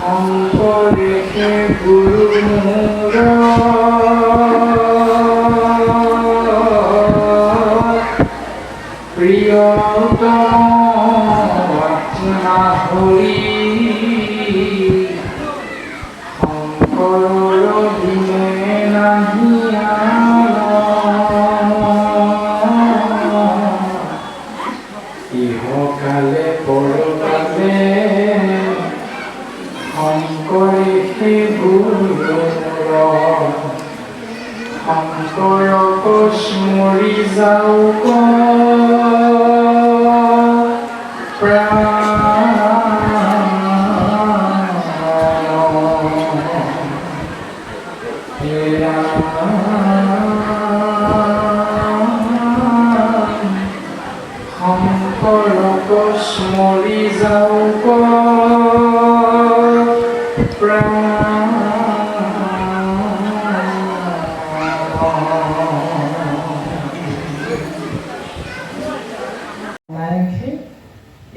শংকৰেশে গুৰু মোৰ প্ৰিয়তম অৰ্চনা হৰি শংকৰৰ বিনে নাহি ইহকালে পৰকালে শংকৰেশে গুৰু শংকৰক স্মৰি যাওক শংকৰক স্মৰি যাওক নায়কে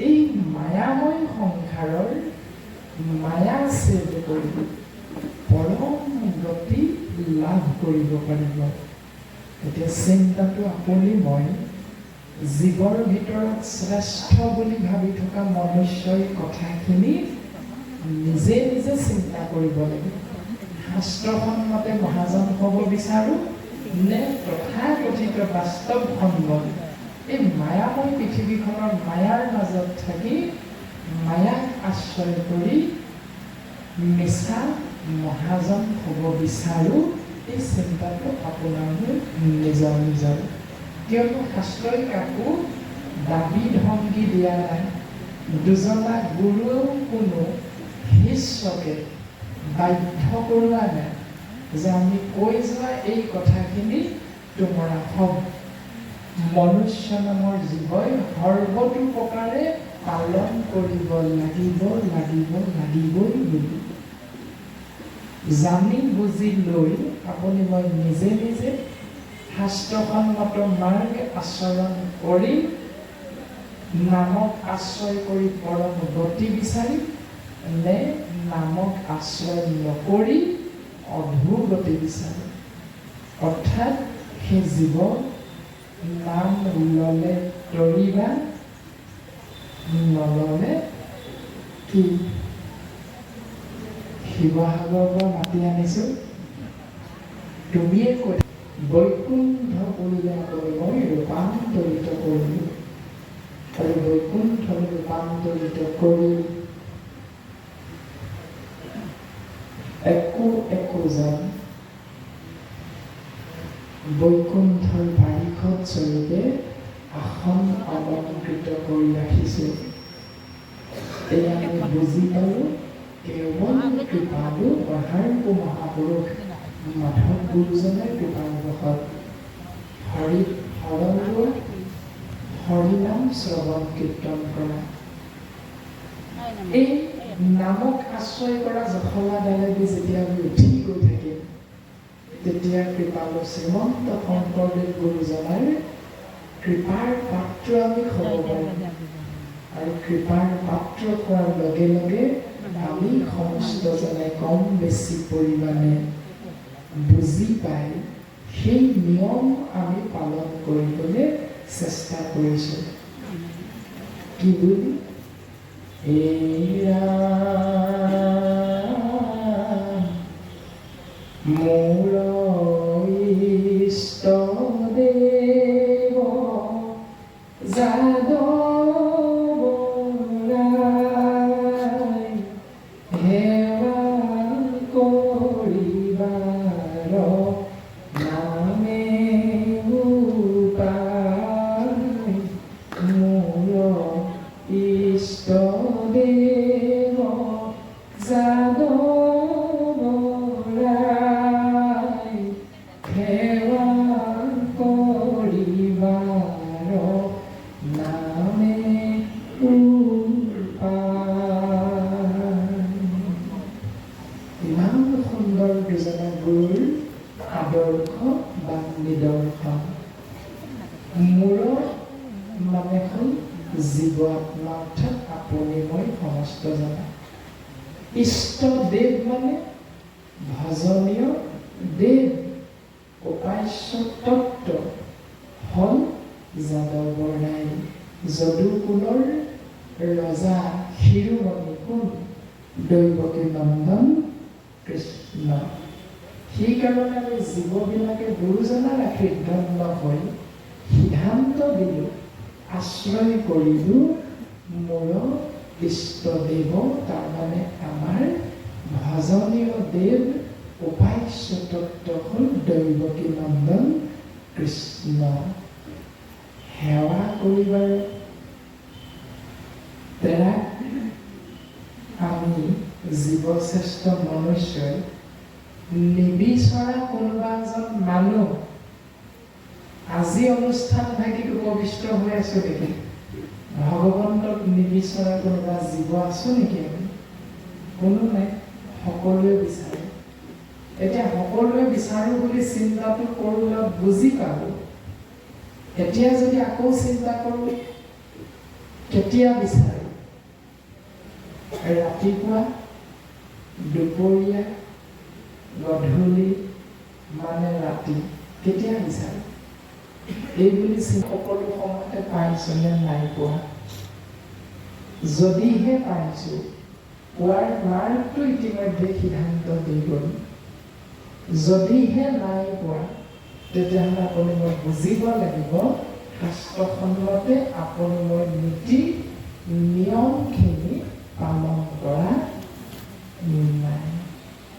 এই মায়াময় সংসাৰৰ মায়া ছেদ কৰি পৰম গতি লাভ কৰিব পাৰিব। এতিয়া চিন্তাটো আপুনি মই জীৱৰ ভিতৰত শ্ৰেষ্ঠ বুলি ভাবি থকা মনুষ্যই কথাখিনি নিজে নিজে চিন্তা কৰিব লাগিব। শাস্ত্ৰসন্মতে মহাজন হ'ব বিচাৰোঁ নে তথাকথিত বাস্তৱসন্মত এই মায়াময় পৃথিৱীখনৰ মায়াৰ মাজত থাকি মায়াক আশ্ৰয় কৰি মিছা মহাজন হ'ব বিচাৰোঁ। এই চিন্তাটো আপোনাৰ নিজৰ নিজৰ, কিয়নো শাস্ত্ৰই কাকো দাবী ধমকি দিয়া নাই। দুজনা গুৰুৱেও কোনো শিষ্যকে বাধ্য কৰোৱা নাই যে আমি কৈ যোৱা এই কথাখিনি তোমাৰ হওক। মনুষ্য নামৰ জীৱই সৰ্বতো প্ৰকাৰে পালন কৰিব লাগিবই বুলি জানি বুজি লৈ আপুনি মই নিজে নিজে শাস্ত্ৰসন্মত মাৰ্গ আচৰণ কৰি নামক আশ্ৰয় কৰি পৰম গতি বিচাৰি নে নামক আশ্ৰয় নকৰি অধোগতি বিচাৰি। অৰ্থাৎ সেই জীৱ নাম ললে তৰিবা নললে কি। শিৱসাগৰৰ পৰা মাতি আনিছোঁ, তুমিয়ে কৈ বৈকুণ্ঠ পৰিয়াকৈ মই ৰূপান্তৰিত কৰিলোঁ আৰু বৈকুণ্ঠ ৰূপান্তৰিত কৰি একো জন বৈকুণ্ঠৰ বাৰিষত স্বৰূপে আসন অলংকৃত কৰি ৰাখিছোঁ। এয়া আমি বুজি পালোঁ কেৱল কৃপালু মহাৰ্ঘ মহাপুৰুষ মাধৱ গুৰুজনে কৃপাবশত হৰিনাম শ্ৰৱণ কীৰ্তন কৰা। এই নামক আশ্ৰয় কৰা জখলাডালেদি যেতিয়া আমি উঠি গৈ থাকিম তেতিয়া কৃপালু শ্ৰীমন্ত শংকৰদেৱ গুৰুজনাৰ কৃপাৰ পাত্ৰ আমি হ'ব পাৰিম। আৰু কৃপাৰ পাত্ৰ হোৱাৰ লগে লগে আমি সমস্তজনে কম বেছি পৰিমাণে বুজি পাই সেই নিয়ম আমি পালন কৰিবলৈ চেষ্টা কৰিছোঁ। কি বুলি মোৰ ইষ্ট দেৱ যাদৱ সেৱা কৰিবাৰ নামে উপায়। মোৰ ইষ্ট দেৱ যাদৱ সেৱা কৰিবাৰ নাম হ'ল জীৱ আত্মা অৰ্থাৎ আপুনি মই সমস্ত জনা। ইষ্ট দেৱ মানে ভজনীয় দেৱ, উপাস্য তত্ত্ব হ'ল যাদৱ বৰ্ণাই, যদুকুলৰ ৰজা শিৰোমণি কোন? দৈৱকী নন্দন কৃষ্ণ। সেইকাৰণে আমি জীৱবিলাকে গুৰুজনাৰ আশীৰ্বাদ হৈ সিদ্ধান্ত দিলোঁ, আশ্ৰয় কৰিলোঁ মোৰ ইষ্টদেৱ, তাৰমানে আমাৰ ভজনীয় দেৱ, উপাস্য তত্ত্ব হ'ল দৈৱকী নন্দন কৃষ্ণ। সেৱা কৰিবাৰ দ্বাৰা আমি জীৱশ্ৰেষ্ঠ মনুষ্যই নিবিচৰা কোনোবা এজন মানুহ আজি অনুষ্ঠান ভাগিত উপবিষ্ট হৈ আছো নেকি? ভগৱন্তক নিবিচৰা কোনোবা জীৱ আছো নেকি? আমি কোনো নাই, সকলোৱে বিচাৰে। এতিয়া সকলোৱে বিচাৰো বুলি চিন্তাটো কৰোঁ, বুজি পালো। এতিয়া যদি আকৌ চিন্তা কৰোঁ, কেতিয়া বিচাৰো? ৰাতিপুৱা, দুপৰীয়া, গধূলি মানে ৰাতি, কেতিয়া বিচাৰো? এইবুলি সকলো সময়তে পাইছোনে নাই পোৱা? যদিহে পাইছো, পোৱাৰ মাৰ্গটো ইতিমধ্যে সিদ্ধান্ত দি গ'ল। যদিহে নাই পোৱা, তেতিয়াহ'লে আপুনি মই বুজিব লাগিব শাস্ত্ৰখনতে আপুনি মই নীতি নিয়মখিনি পালন কৰা নাই।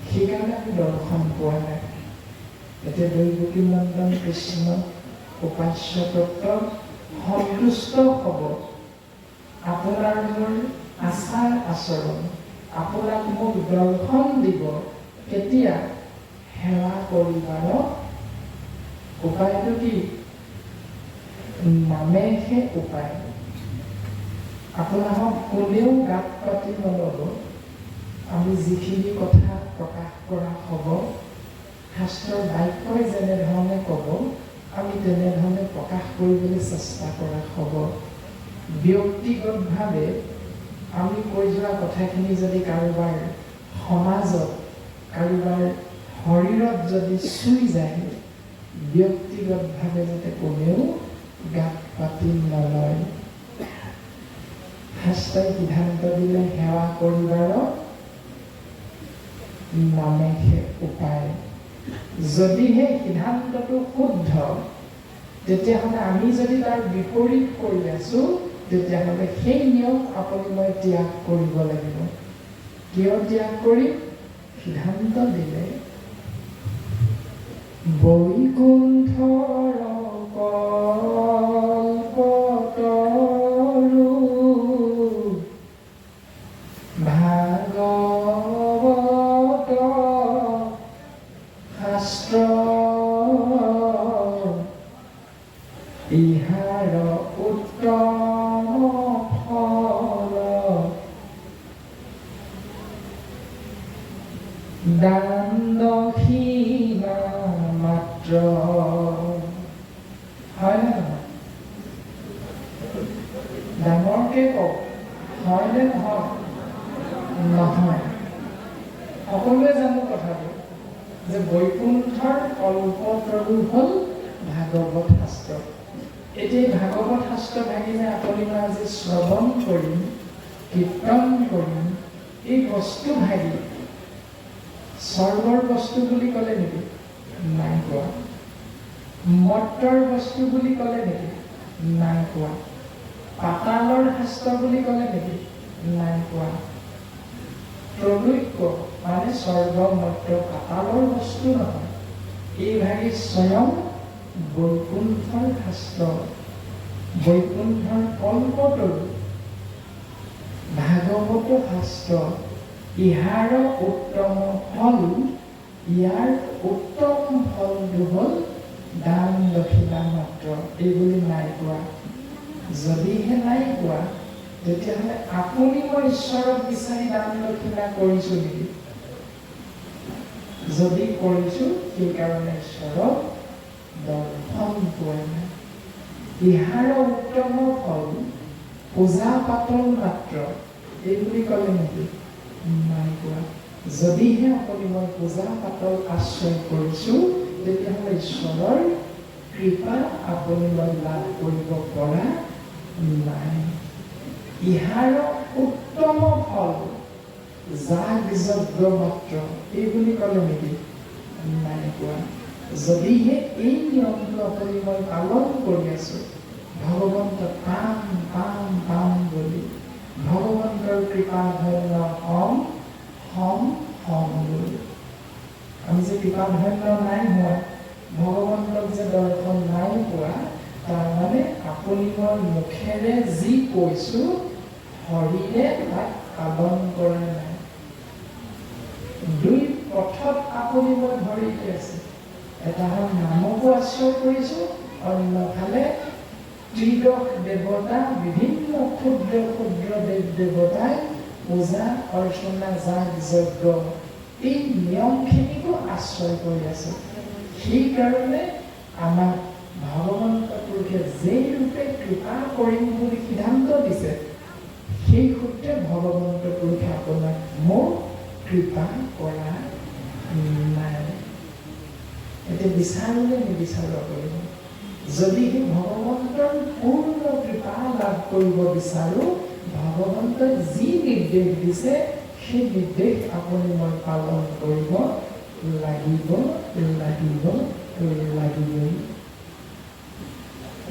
সেইকাৰণে আমি দৰ্শন পোৱা নাই। এতিয়া দৈৱকী নন্দন কৃষ্ণ উপাস্য তত্ত্ব সন্তুষ্ট হ'ব। আপোনাৰ মোৰ আচাৰ আচৰণ, আপোনাক মোক দৰ্শন দিব কেতিয়া? সেৱা কৰিবাৰ উপায়টো কি? নামেহে উপায়। আপোনাক কোনেও গাত পাতি নল'ব। আমি যিখিনি কথা প্ৰকাশ কৰা হ'ব, শাস্ত্ৰৰ বাক্যই যেনেধৰণে ক'ব, আমি তেনেধৰণে প্ৰকাশ কৰিবলৈ চেষ্টা কৰা হ'ব। ব্যক্তিগতভাৱে আমি কৈ যোৱা কথাখিনি যদি কাৰোবাৰ সমাজত, কাৰোবাৰ শৰীৰত যদি চুই যায়, ব্যক্তিগতভাৱে যাতে কোনেও গাত পাতি নলয়। শাস্ত্ৰই সিদ্ধান্ত দিলে সেৱা কৰিবাৰ নামেহে উপায়। যদিহে সিদ্ধান্তটো শুদ্ধ, তেতিয়াহ'লে আমি যদি তাৰ বিপৰীত কৰি আছো, তেতিয়াহ'লে সেই নিয়ম আপুনি মই ত্যাগ কৰিব লাগিব। কিয় ত্যাগ কৰিম? সিদ্ধান্ত দিলে বৈকুণ্ঠৰ কল্পতৰু ভাগৱত শাস্ত্ৰ ইহাৰ উত্তম ফল দান দক্ষিণা মাত্ৰ। হয় নে নহয়? ডাঙৰকে কওক, হয় নে নহয়? নহয়। সকলোৱে জানো কথাটো যে বৈকুণ্ঠৰ কল্পতৰু হ'ল ভাগৱত শাস্ত্ৰ। এতিয়া ভাগৱত শাস্ত্ৰ ভাগিলে আপুনি মই আজি শ্ৰৱণ কৰিম, কীৰ্তন কৰিম, এই বস্তু ভাগি স্বৰ্গৰ বস্তু বুলি ক'লে নেকি? নাই কোৱা। মৰ্তৰ বস্তু বুলি ক'লে নেকি? নাই কোৱা। পাতালৰ শাস্ত্ৰ বুলি ক'লে নেকি? নাই কোৱা। ত্ৰৈলোক্য মানে স্বৰ্গ মৰ্ত পাতালৰ বস্তু নহয়, এই ভাগি স্বয়ং বৈকুণ্ঠৰ শাস্ত্ৰ, বৈকুণ্ঠৰ কল্পতৰু ভাগৱত শাস্ত্ৰ। ইহাৰ উত্তম ফল, ইয়াৰ উত্তম ফলটো হ'ল দান দক্ষিণা মাত্ৰ। এইবুলি নাই কোৱা। যদিহে নাই কোৱা, তেতিয়াহ'লে আপুনি মই ঈশ্বৰক বিচাৰি দান দক্ষিণা কৰিছো নেকি? যদি কৰিছো, সেইকাৰণে ঈশ্বৰক দৰ্শন পোৱা নাই। ইহাৰ উত্তম ফল পূজা পাতল মাত্ৰ এই বুলি ক'লে নেকি? নাই কোৱা। যদিহে আপুনি মই পূজা পাতল আশ্ৰয় কৰিছোঁ, তেতিয়াহ'লে ঈশ্বৰৰ কৃপা আপুনি মই লাভ কৰিব পৰা নাই। ইহাৰ উত্তম ফল যাগ যজ্ঞ মাত্ৰ এই বুলি ক'লে নেকি? নাই কোৱা। যদিহে এই নিয়মটো আপুনি মই পালন কৰি আছোঁ, ভগৱন্ত পাম পাম পাম বুলি, ভগৱন্তৰ কৃপা ধন্য হম হম হম বুলি। আমি যে কৃপা ধন্য নাই হোৱা, ভগৱন্তক যে দৰ্শন নাই পোৱা, তাৰমানে আপুনি মই মুখেৰে যি কৈছোঁ শৰীৰে তাক পালন কৰা নাই। দুই পথত আপুনি মই ভৰিতে আছে। এটা হ'ল নামকো আশ্ৰয় কৰিছোঁ, অন্যফালে ত্ৰিদশ দেৱতা, বিভিন্ন ক্ষুদ্ৰ ক্ষুদ্ৰ দেৱ দেৱতাই পূজা অৰ্চনা যাগ যজ্ঞ এই নিয়মখিনিকো আশ্ৰয় কৰি আছে। সেইকাৰণে আমাক ভগৱন্ত পুৰুষে যেই ৰূপে কৃপা কৰিম বুলি সিদ্ধান্ত দিছে, সেই সূত্ৰে ভগৱন্ত পুৰুষে আপোনাক মোক কৃপা কৰা নাই। এতিয়া বিচাৰোঁনে নিবিচাৰোঁ আপুনি? যদি ভগৱন্তৰ পূৰ্ণ কৃপা লাভ কৰিব বিচাৰোঁ, ভগৱন্তই যি নিৰ্দেশ দিছে সেই নিৰ্দেশ আপুনি মই পালন কৰিব লাগিব লাগিব লাগিবই।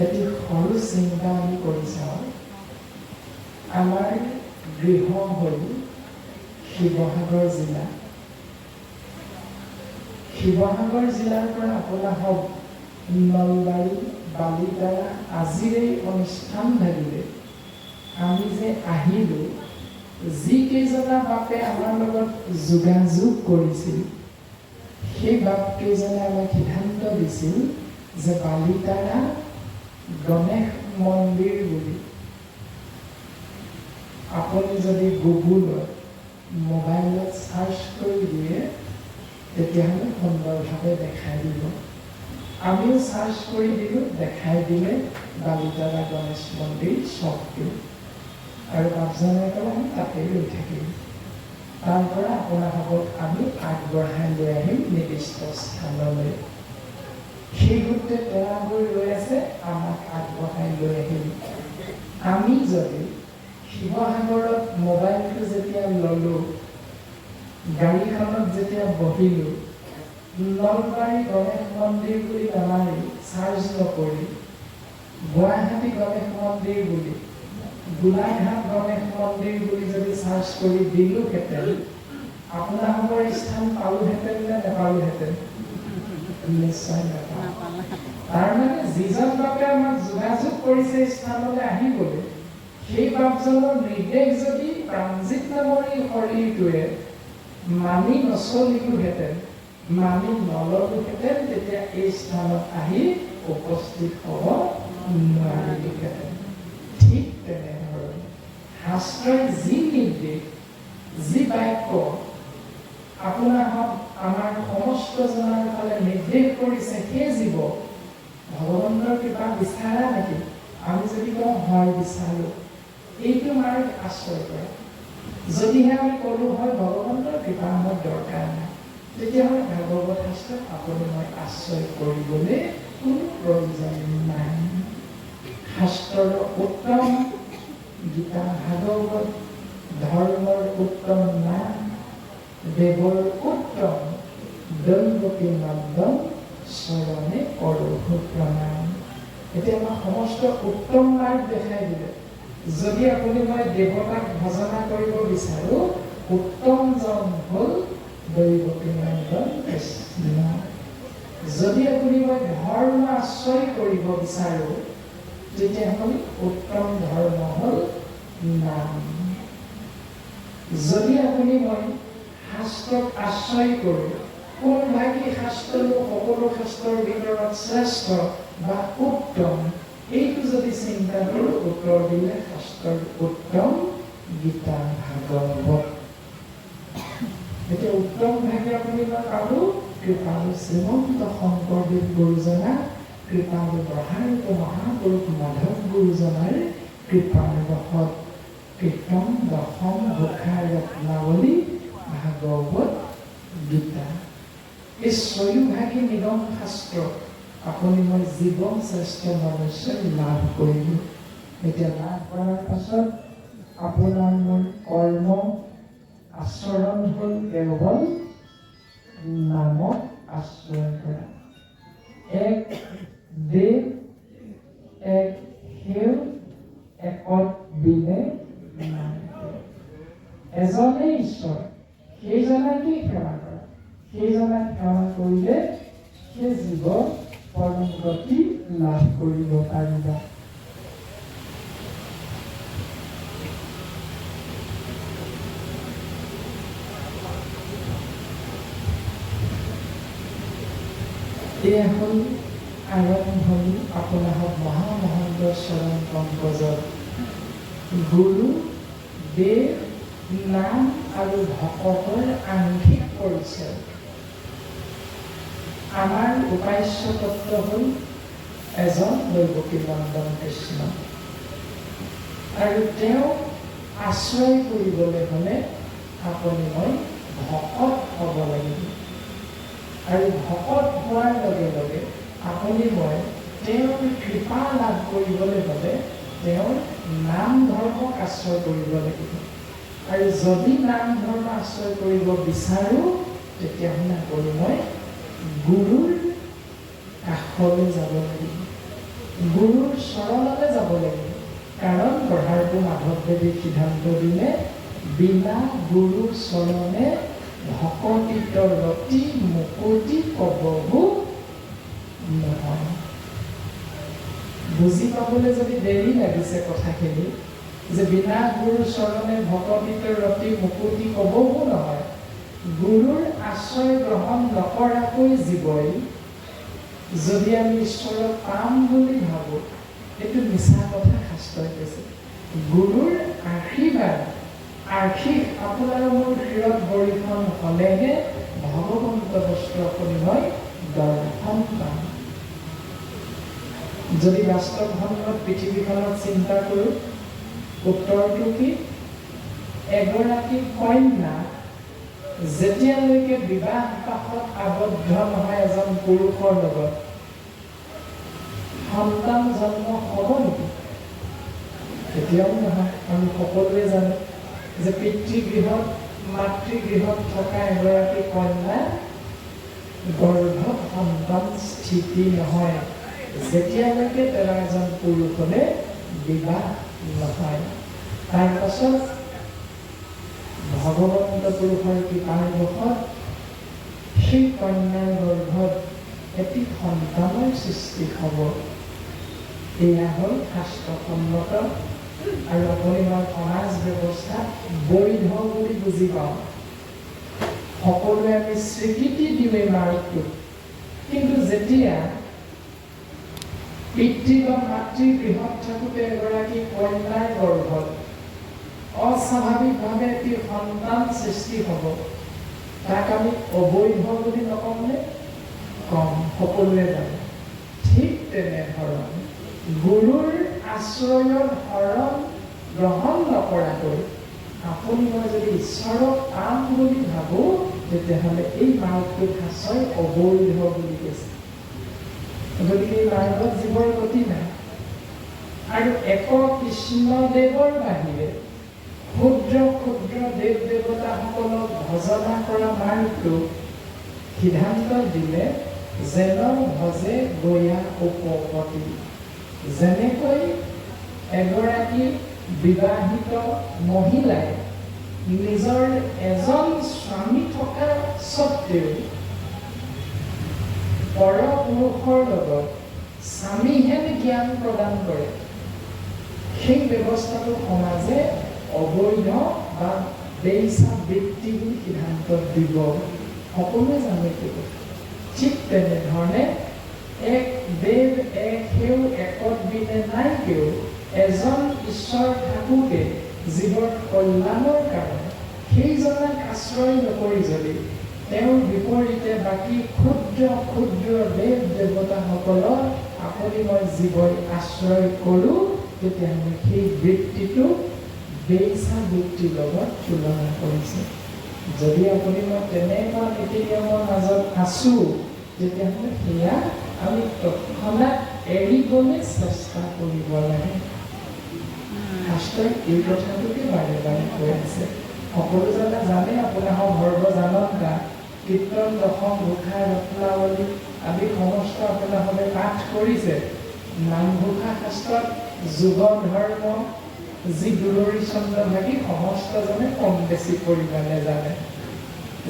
এটি সৰু চিন্তা আমি কৰি চাওঁ। আমাৰ গৃহ হ'ল শিৱসাগৰ জিলা। শিৱসাগৰ জিলাৰ পৰা আপোনাৰ হওক নলবাৰী, বালিপাৰা, আজিৰ এই অনুষ্ঠান ভাগিলে আমি যে আহিলোঁ, যিকেইজনা বাপে আমাৰ লগত যোগাযোগ কৰিছিল, সেই বাপকেইজনে আমাক সিদ্ধান্ত দিছিল যে বালিপাৰা গণেশ মন্দিৰ বুলি আপুনি যদি গুগলত মোবাইলত চাৰ্চ কৰি দিয়ে, তেতিয়াহ'লে সুন্দৰভাৱে দেখাই দিব। আমিও চাৰ্চ কৰি দিলোঁ, দেখাই দিলে বালিপাৰা গণেশ মন্দিৰ চবটো। আৰু বাপজনে ক'লে আমি তাতে ৰৈ থাকিম। তাৰ পৰা আপোনালোকক আমি আগবঢ়াই লৈ আহিম নিৰ্দিষ্ট স্থানলৈ। সেই সূত্ৰে তেওঁ গৈ ৰৈ আছে, আমাক আগবঢ়াই লৈ আহিম। আমি যদি শিৱসাগৰত মোবাইলটো যেতিয়া ল'লোঁ, গাড়ীখনত যেতিয়া বহিলোঁ, নলবাৰী গণেশ মন্দিৰ বুলি নামাৰি চাৰ্জ নকৰি গুৱাহাটী গণেশ মন্দিৰ বুলি, গোলাঘাট গণেশ মন্দিৰ বুলি যদি চাৰ্জ কৰি দিলোঁহেঁতেন, আপোনালোকৰ স্থান পালোহেঁতেন নে নেপালোহেঁতেন? নিশ্চয় নাপাওঁ। তাৰমানে যিজন বাপে আমাক যোগাযোগ কৰিছে স্থানলৈ আহিবলৈ, সেই বাপজনৰ নিৰ্দেশ যদি প্ৰাঞ্জিত নামৰ এই শৰীৰটোৱে মানি নচলিলোহেঁতেন, মানি নললোহেঁতেন, তেতিয়া এই স্থানত আহি উপস্থিত হ'ব নোৱাৰিলোহেঁতেন। ঠিক তেনেধৰণে শাস্ত্ৰই যি নিৰ্দেশ, যি বাক্য আপোনাৰ আমাৰ সমস্ত জনাৰ ফালে নিৰ্দেশ কৰিছে, সেই জীৱ ভগৱন্তৰ কৃপা বিচাৰা নেকি? আমি যদি কওঁ হয় বিচাৰোঁ, এইটো মাৰ্গ আশ্ৰয় কৰা। যদিহে আমি ক'লোঁ হয় ভগৱন্তৰ কৃপা আমাৰ দৰকাৰ নাই, তেতিয়াহ'লে ভাগৱত শাস্ত্ৰক আপুনি মই আশ্ৰয় কৰিবলৈ কোনো প্ৰয়োজন নাই। শাস্ত্ৰৰ উত্তম গীতা ভাগৱত, ধৰ্মৰ উত্তম নাম, দেৱৰ উত্তম দৈৱকী নন্দন, চৰণে কৰোঁ প্ৰণাম। এতিয়া আমাক সমস্ত উত্তম মাৰ্গ দেখাই দিলে। যদি আপুনি মই দেৱতাক ভজনা কৰিব বিচাৰোঁ, উত্তম জন হ'ল দৈৱকী নন্দন কৃষ্ণ। যদি আপুনি মই ধৰ্ম আশ্ৰয় কৰিব বিচাৰোঁ, তেতিয়াহ'লে উত্তম ধৰ্ম হ'ল নাম। যদি আপুনি মই শাস্ত্ৰক আশ্ৰয় কৰোঁ, কোনভাগী শাস্ত্ৰনো সকলো শাস্ত্ৰৰ ভিতৰত শ্ৰেষ্ঠ বা উত্তম, এইটো যদি চিন্তা কৰোঁ, উত্তৰ দিলে শাস্ত্ৰৰ উত্তম গীতা ভাগৱত। এতিয়া উত্তম ভাগে আপুনি মই পালোঁ কৃপালু শ্ৰীমন্ত শংকৰদেৱ গুৰুজনা কৃপাৰ প্ৰসাৰিত মহাপুৰুষ মাধৱ গুৰুজনাৰ কৃপাৰ বশত কীৰ্তন দশম ঘোষা ৰত্নাৱলী ভাগৱত গীতা এই ছয়োভাগী নিগম শাস্ত্ৰ আপুনি মই জীৱন শ্ৰেষ্ঠ মনুষ্যই লাভ কৰিলোঁ। এতিয়া লাভ কৰাৰ পাছত আপোনাৰ মোৰ কৰ্ম আচৰণ হ'ল কেৱল নামক আশ্ৰয় কৰা। এক দেৱ এক সেউ একত বিনে নাই। এজনেই ঈশ্বৰ, সেইজনাকেই সেৱা কৰা। সেইজনাক সেৱা কৰিলে সেই জীৱ পৰম গতি লাভ কৰিব পাৰিবা। এয়া হ'ল আৰম্ভণি আপোনাহক মহামহন্ত চৰণ পংকজত গুৰু দেৱ নাম আৰু ভকতৰ আংশিক পৰিচয়। আমাৰ উপাস্য তত্ত্ব হ'ল এজন দৈৱকী নন্দন কৃষ্ণ, আৰু তেওঁ আশ্ৰয় কৰিবলৈ হ'লে আপুনি মই ভকত হ'ব লাগিব। আৰু ভকত হোৱাৰ লগে লগে আপুনি মই তেওঁৰ কৃপা লাভ কৰিবলৈ হ'লে তেওঁৰ নাম ধৰ্মক আশ্ৰয় কৰিব লাগিব। আৰু যদি নাম ধৰ্ম আশ্ৰয় কৰিব বিচাৰোঁ তেতিয়াহ'লে আপুনি মই গুৰুৰ কাষলৈ যাব লাগিব, গুৰুৰ চৰণলৈ যাব লাগিব। কাৰণ গঢ়াৰটো মাধৱদেৱে সিদ্ধান্ত দিলে বিনা গুৰুৰ চৰণে ভকতিত ৰতি মুকুতি কবহু নহয়। বুজি পাবলৈ যদি দেৰি লাগিছে কথাখিনি যে বিনা গুৰুৰ চৰণে ভকতিত ৰতি মুকুতি কবহু নহয়, গুৰুৰ আশ্ৰয় গ্ৰহণ নকৰাকৈ জীৱই যদি আমি ঈশ্বৰক পাম বুলি ভাবোঁ, এইটো মিছা কথা শাস্ত্ৰই কৈছে। গুৰুৰ আশীৰ্বাদ আৰ্থিক আপোনাৰ মোৰ শিৰত ভৰিখন হ'লেহে ভগৱন্ত বস্তু আপুনি মই দৰ্শন পাম। যদি বাস্তৱ ধৰ্মত পৃথিৱীখনত চিন্তা কৰোঁ, উত্তৰটো কি? এগৰাকী কন্যা যেতিয়ালৈকে বিবাহ পাশত আবদ্ধ নহয় এজন পুৰুষৰ লগত, সন্তান জন্ম হ'ব নেকি? কেতিয়াও নহয়। আমি সকলোৱে জানো যে পিতৃগৃহত মাতৃগৃহত থকা এগৰাকী কন্যা গৰ্ভত সন্তান স্থিতি নহয় যেতিয়ালৈকে তেওঁ এজন পুৰুষলে বিবাহ নহয়। তাৰ পাছত ভগৱন্ত পুৰুষৰ কৃপাৰ বশত সেই কন্যাৰ গৰ্ভত এটি সন্তানৰ সৃষ্টি হ'ব। এয়া হ'ল শাস্ত্ৰসন্মত আৰু আপুনি মই সমাজ ব্যৱস্থাত বৈধ বুলি বুজি পাওঁ। সকলোৱে আমি স্বীকৃতি দিওঁ এই মাৰ্গটোক, কিন্তু যেতিয়া পিতৃ বা মাতৃ গৃহত থাকোঁতে এগৰাকী কন্যাৰ গৰ্ভত অস্বাভাৱিকভাৱে এটি সন্তান সৃষ্টি হ'ব, তাক আমি অবৈধ বুলি নকওঁনে? কম, সকলোৱে জানে। ঠিক তেনেধৰণে গুৰুৰ আশ্ৰয়ৰ শৰণ গ্ৰহণ নকৰাকৈ আপুনি মই যদি ঈশ্বৰক পাম বুলি ভাবোঁ, তেতিয়াহ'লে এই মাৰ্গটোক শাস্ত্ৰই অবৈধ বুলি কৈছে। গতিকে এই মাৰ্গত জীৱৰ গতি নাই। আৰু এক কৃষ্ণদেৱৰ বাহিৰে ক্ষুদ্ৰ ক্ষুদ্ৰ দেৱ দেৱতাসকলক ভজনা কৰা মাৰ্গটো সিদ্ধান্ত দিলে যেন ভজে গয়া উপপতি। যেনেকৈ এগৰাকী বিবাহিত মহিলাই নিজৰ এজন স্বামী থকা স্বত্বেও পৰপুৰুষৰ লগত স্বামীহেন জ্ঞান প্ৰদান কৰে, সেই ব্যৱস্থাটো সমাজে অবৈধ বা বেইচ্ছাবৃত্তি বুলি সিদ্ধান্ত দিব। সকলোৱে জানে এইটো। ঠিক তেনেধৰণে এক দেৱ এক সেউ একত বিনে নাই কেও এজন ঈশ্বৰ থাকোঁতে জীৱৰ কল্যাণৰ কাৰণে সেইজনাক আশ্ৰয় নকৰি যদি তেওঁৰ বিপৰীতে বাকী ক্ষুদ্ৰ ক্ষুদ্ৰ দেৱ দেৱতাসকলৰ আপুনি মই জীৱই আশ্ৰয় কৰোঁ, তেতিয়াহ'লে সেই বৃত্তিটো বেইছা বৃত্তিৰ লগত তুলনা কৰিছে। যদি আপুনি মই তেনেকুৱা নীতি নিয়মৰ মাজত আছোঁ, তেতিয়াহ'লে সেয়া আমি তৎক্ষণাত এৰিবলৈ চেষ্টা কৰিব লাগে। শাস্ত্ৰই এই কথাটোকে বাৰে বাৰে কৈ আছে। সকলোজনে জানে আপোনাৰ সৰ্বজানতা কীৰ্তন দশম ঘোষা ৰত্নাৱলী আদি সমস্ত আপোনালোকে পাঠ কৰিছে। নামঘোষা শাস্ত্ৰত যোগ ধৰ্ম যি দুলৰী চন্দ্ৰভাগী সমস্তজনে কম বেছি পৰিমাণে জানে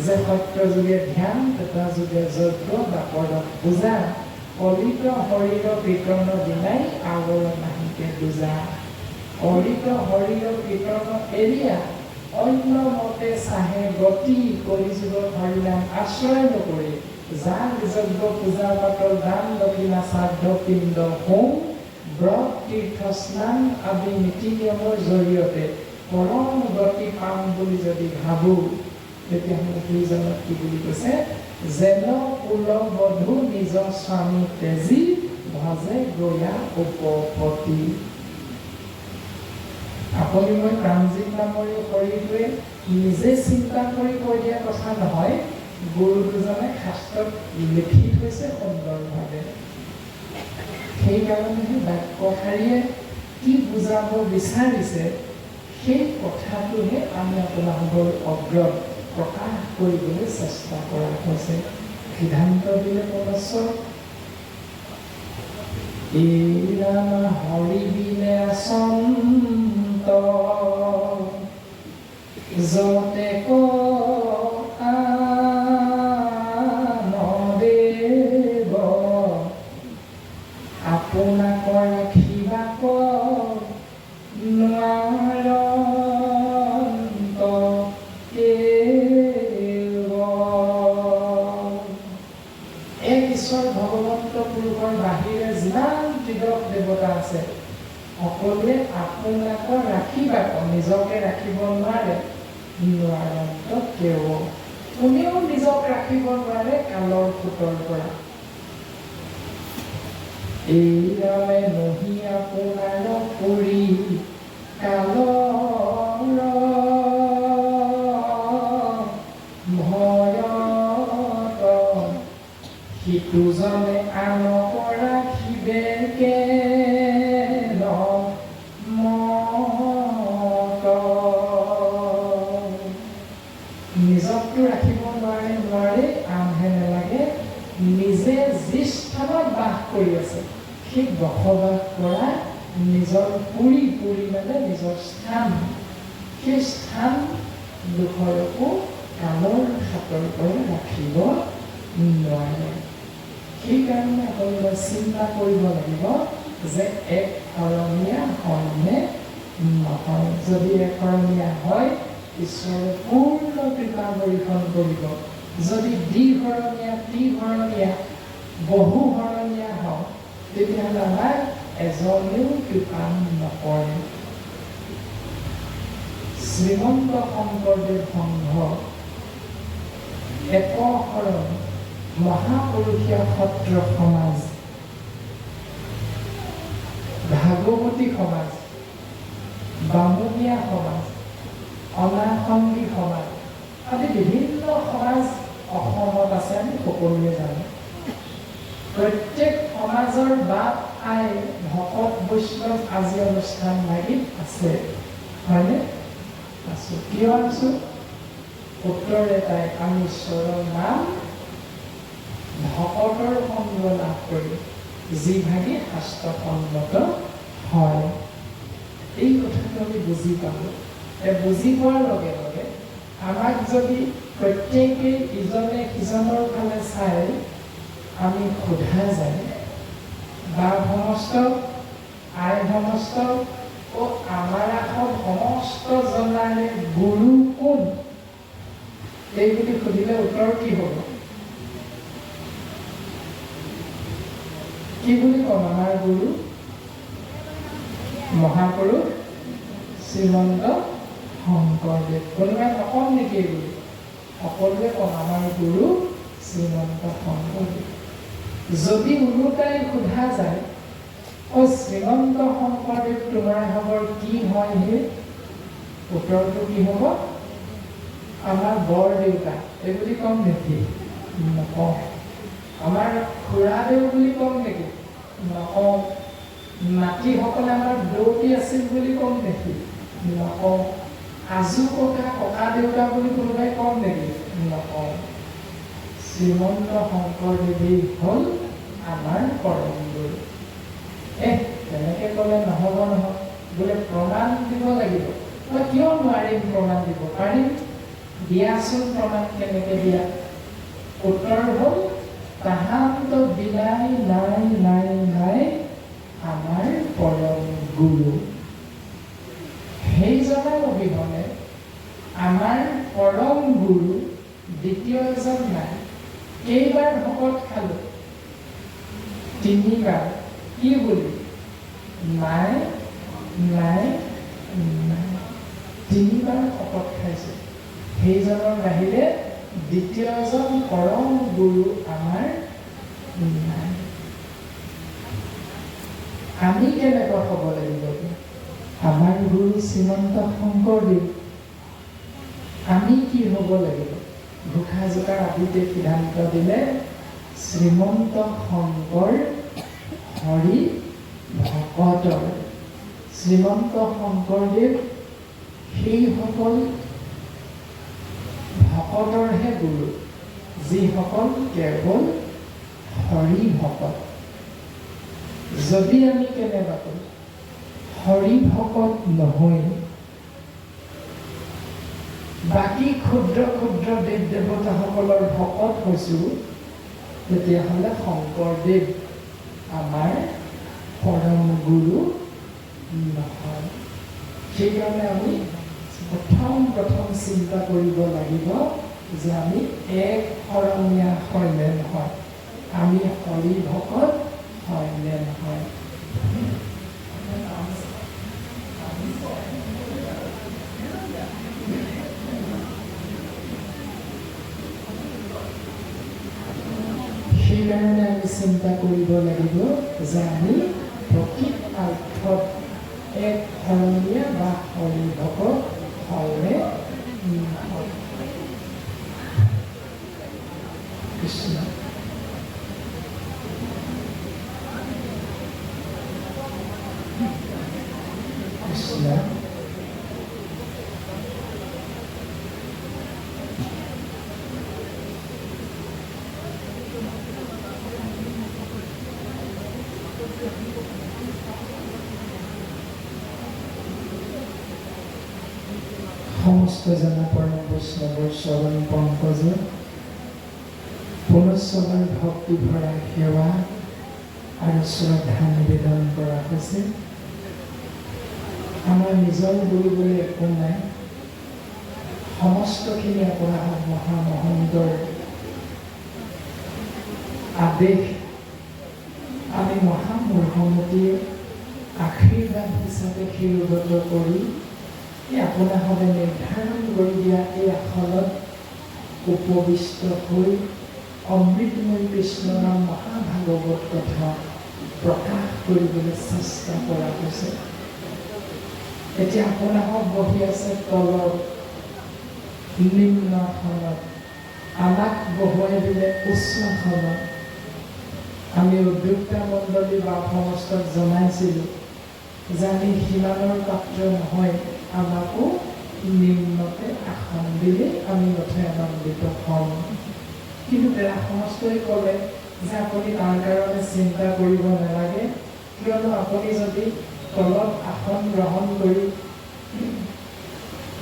যে সত্য যোগে ধ্যান, তথা যোগে যজ্ঞ, বাপৰ পূজা, কলিত শৰীৰ কীৰ্তন বিনাই আৱৰ নাহিকে পূজা। কলিত শৰীৰ কীৰ্তন এৰিয়া অন্য মতে চাহে গতি, কলিযুগৰ হৰিনাম আশ্ৰয় নকৰি যাগ যজ্ঞ পূজা পাতল দান দক্ষিণা শ্ৰাদ্ধ পিণ্ড হোম ব্ৰত তীৰ্থ স্নান আদি নীতি নিয়মৰ জৰিয়তে পৰম গতি পাম বুলি যদি ভাবোঁ, তেতিয়াহ'লে সেইজনক কি বুলি কৈছে? যেন কুলবধূ নিজ স্বামী তেজী ভজে গয়া উপপতি। আপুনি মই প্ৰাঞ্জিত নামৰ শৰীৰটোৱে নিজে চিন্তা কৰি কৈ দিয়া কথা নহয়, গুৰু দুজনে শাস্ত্ৰত লিখি থৈছে সুন্দৰভাৱে। সেইকাৰণেহে বাক্যশাৰীয়ে কি বুজাব বিচাৰিছে সেই কথাটোহে আমি আপোনালোকৰ অগ্ৰত প্ৰকাশ কৰিবলৈ চেষ্টা কৰা হৈছে। সিদ্ধান্ত দিলে পৰশ্বৰ এইৰাম হৰি বিনে চন্ত যতে দেৱ আপোনাক ৰাখিবাক নোৱাৰন্ত এক ঈশ্বৰ ভগৱন্ত পুৰুষৰ বাহিৰে যিমান ত্ৰিদশ দেৱতা আছে, সকলোৱে আপোনাক ৰাখিবাক, নিজকে ৰাখিব নোৱাৰে। নোৱাৰন্ত কেৱ, কোনেও নিজক ৰাখিব নোৱাৰে কালৰ সোঁতৰ পৰা। এইৰামে নহি আপোনাৰ পৰি কালৰ ভয়ত, সিটোজনে আনক ৰাখিবে নিজকটো ৰাখিব নোৱাৰে আনহে নালাগে। নিজে যি স্থানত বাস কৰি আছে সেই বসবাস কৰা নিজৰ পুৰি মানে নিজৰ স্থান, সেই স্থান দুখৰকো কালৰ হাতৰ পৰা ৰাখিব নোৱাৰে। সেইকাৰণে আপোনালোকে চিন্তা কৰিব লাগিব যে এক শৰণীয়া হয়নে নহয়। যদি এক শৰণীয়া হয়, ঈশ্বৰে পূৰ্ণ কৃপা বৰ্ষণ কৰিব। যদি দ্বিশৰণীয়া, ত্ৰিশৰণীয়া, বহুশৰণীয়া হওক, তেতিয়াহ'লে আমাৰ এজনেও কৃপা নকৰে। শ্ৰীমন্ত শংকৰদেৱ সংঘ একশৰণ মহাপুৰুষীয়া সত্ৰ সমাজ, ভাগৱতী সমাজ, বামুণীয়া সমাজ, অনাসংগী সমাজ আদি বিভিন্ন সমাজ অসমত আছে, আমি সকলোৱে জানো। প্ৰত্যেক সমাজৰ বাপ আই ভকত বৈষ্ণৱ আজি অনুষ্ঠান ভাগিত আছে, হয়নে? আছো। কিয় আছো? উত্তৰ এটাই, আমি ঈশ্বৰৰ নাম ভকতৰ সংগ লাভ কৰি যি ভাগি শাস্ত্ৰসন্মত হয়। এই কথাটো আমি বুজি পালোঁ। বুজি পোৱাৰ লগে লগে আমাক যদি প্ৰত্যেকেই ইজনে সিজনৰ ফালে চাই আমি সোধা যায়, বা সমস্ত আই সমস্ত ও আমাৰ এখন সমস্ত জনাৰে গুৰু কোন? এই বুলি সুধিলে উত্তৰ কি হ'ব? কি বুলি ক'ম? আমাৰ গুৰু মহাপুৰুষ শ্ৰীমন্ত শংকৰদেৱ। কোনোবাই নকম নেকি এই বুলি? সকলোৱে ক'ম আমাৰ গুৰু শ্ৰীমন্ত শংকৰদেৱ। যদি ওলোটাই সোধা যায় শ্ৰীমন্ত শংকৰদেৱ তোমাৰ খবৰ কি হয় হে? উত্তৰটো কি হ'ব? আমাৰ বৰ দেউতা এই বুলি কম নেকি? নকওঁ। আমাৰ খুৰাদেউ বুলি কম নেকি? নকওঁ। নাতিসকলে আমাৰ দৌতি আছিল বুলি কম নেকি? নকওঁ। আজু ককা ককা দেউতা বুলি কোনোবাই কম নেকি? নকওঁ। শ্ৰীমন্ত শংকৰদেৱেই হ'ল আমাৰ পৰম গুৰু। তেনেকে ক'লে নহ'ব নহয়, বোলে প্ৰমাণ দিব লাগিব। মই কিয় নোৱাৰিম প্ৰমাণ দিব? পাৰিম। দিয়াচোন প্ৰমাণ কেনেকে দিয়া? উত্তৰ হ'ল তাহান্ত বিলাই নাই নাই নাই আমাৰ পৰম গুৰু। সেইজনৰ অবিহনে আমাৰ পৰম গুৰু দ্বিতীয় এজন নাই। কেইবাৰ ভকত খালো? 3 বাৰ। কি বুলি? নাই নাই নাই। 3 বাৰ ভকত খাইছে। সেইজনৰ বাহিৰে দ্বিতীয় এজন পৰম গুৰু আমাৰ নাই। আমি কেনেকৈ হ'ব লাগিব? আমাৰ গুৰু শ্ৰীমন্ত শংকৰদেৱ। আমি কি হ'ব লাগিব? ঘোষা জোকাৰ আদিতে সিদ্ধান্ত দিলে শ্ৰীমন্ত শংকৰ হৰি ভকতৰ। শ্ৰীমন্ত শংকৰদেৱ সেইসকল ভকতৰহে গুৰু যিসকল কেৱল হৰি ভকত। যদি আমি কেনেবাকৈ হৰি ভকত নহৈ বাকী ক্ষুদ্ৰ ক্ষুদ্ৰ দেৱ দেৱতাসকলৰ ভকত হৈছো, তেতিয়াহ'লে শংকৰদেৱ আমাৰ পৰম গুৰু নহয়। সেইকাৰণে আমি প্ৰথম চিন্তা কৰিব লাগিব যে আমি এক শৰণীয়া হয় নে নহয়, আমি হৰি ভকত হয় নে নহয়। সেইকাৰণে আমি চিন্তা কৰিব লাগিব যে আমি প্ৰকৃত অৰ্থত এক শৰণীয়া বা হৰি ভকত হয়নে নহয়। কৃষ্ণ কৃষ্ণ সমস্ত জনা পৰম বৈষ্ণৱৰ চৰণ পংকজ পুনশ্চবাৰ ভক্তি ভৰা সেৱা আৰু শ্ৰদ্ধা নিবেদন কৰা হৈছে। আমাৰ নিজৰ বুলিবলৈ একো নাই, সমস্তখিনি আপোনাৰ মহামহন্তৰ আদেশ আমি মহামূৰ্খমতীয়ে আশীৰ্বাদ হিচাপে শিৰোগত কৰি আপোনাসৱে নিৰ্ধাৰণ কৰি দিয়া এই আসনত উপবিষ্ট হৈ অমৃতময় কৃষ্ণ নাম মহাভাগৱত কথা প্ৰকাশ কৰিবলৈ চেষ্টা কৰা হৈছে। এতিয়া আপোনাসৱ বহি আছে তলত নিম্ন আসনত, আমাক বহুৱাই দিলে উচ্চ আসনত। আমি উদ্যোক্তা মণ্ডলী বা সমস্তক জনাইছিলোঁ যে আমি সিমানৰ পাত্ৰ নহয়, আমাকো নিম্নতে আসন দিলে আমি নথৈ আনন্দিত হ'ম। কিন্তু তেৰা সমস্তই ক'লে যে আপুনি তাৰ কাৰণে চিন্তা কৰিব নালাগে, কিয়নো আপুনি যদি তলত আসন গ্ৰহণ কৰি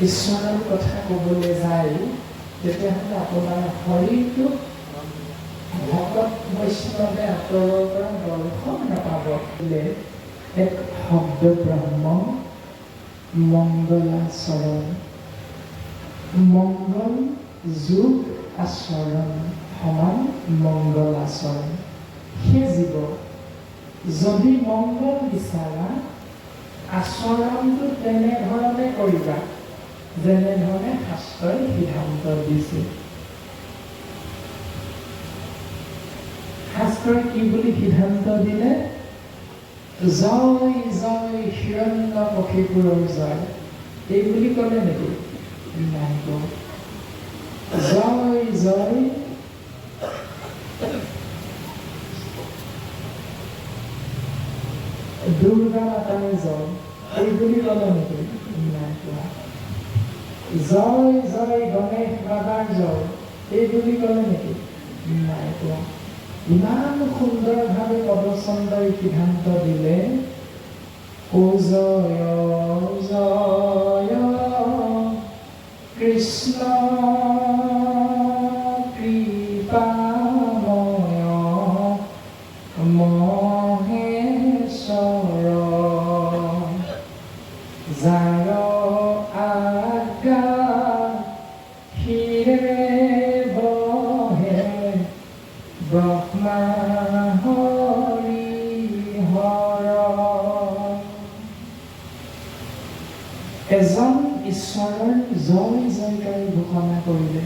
ঈশ্বৰৰ কথা ক'বলৈ যায়, তেতিয়াহ'লে আপোনাৰ শৰীৰটো ভকত বৈষ্ণৱে আঁতৰৰ পৰা দৰ্শন নাপাব। এক শব্দ ব্ৰহ্ম মংগলাচৰণ, মংগল যোগ আচৰণ সমান মংগলাচৰণ। সেই জীৱ যদি মংগল বিচাৰা আচৰণটো তেনেধৰণে কৰিবা যেনেধৰণে শাস্ত্ৰই সিদ্ধান্ত দিছে। শাস্ত্ৰই কি বুলি সিদ্ধান্ত দিলে? জয় জয় হিৰণ্যকশিপুৰৰ জয় এই বুলি ক'লে নেকি? নাই কোৱা। জয় জয় দুৰ্গা মাতাৰ জয় এই বুলি ক'লে নেকি? নাই কোৱা। জয় জয় গণেশ বাবাৰ জয় এই বুলি ক'লে নেকি? নাই কোৱা। ইমান সুন্দৰভাৱে পদচন্দই সিদ্ধান্ত দিলে, ও জয় জয় কৃষ্ণ কৃপাময় মহেশ্বৰ যাৰ আজ্ঞা শিৰে বহে ব্ৰহ্মা হৰি হৰ। এজন ঈশ্বৰৰ জয় জয়কাৰী ঘোষণা কৰিলে,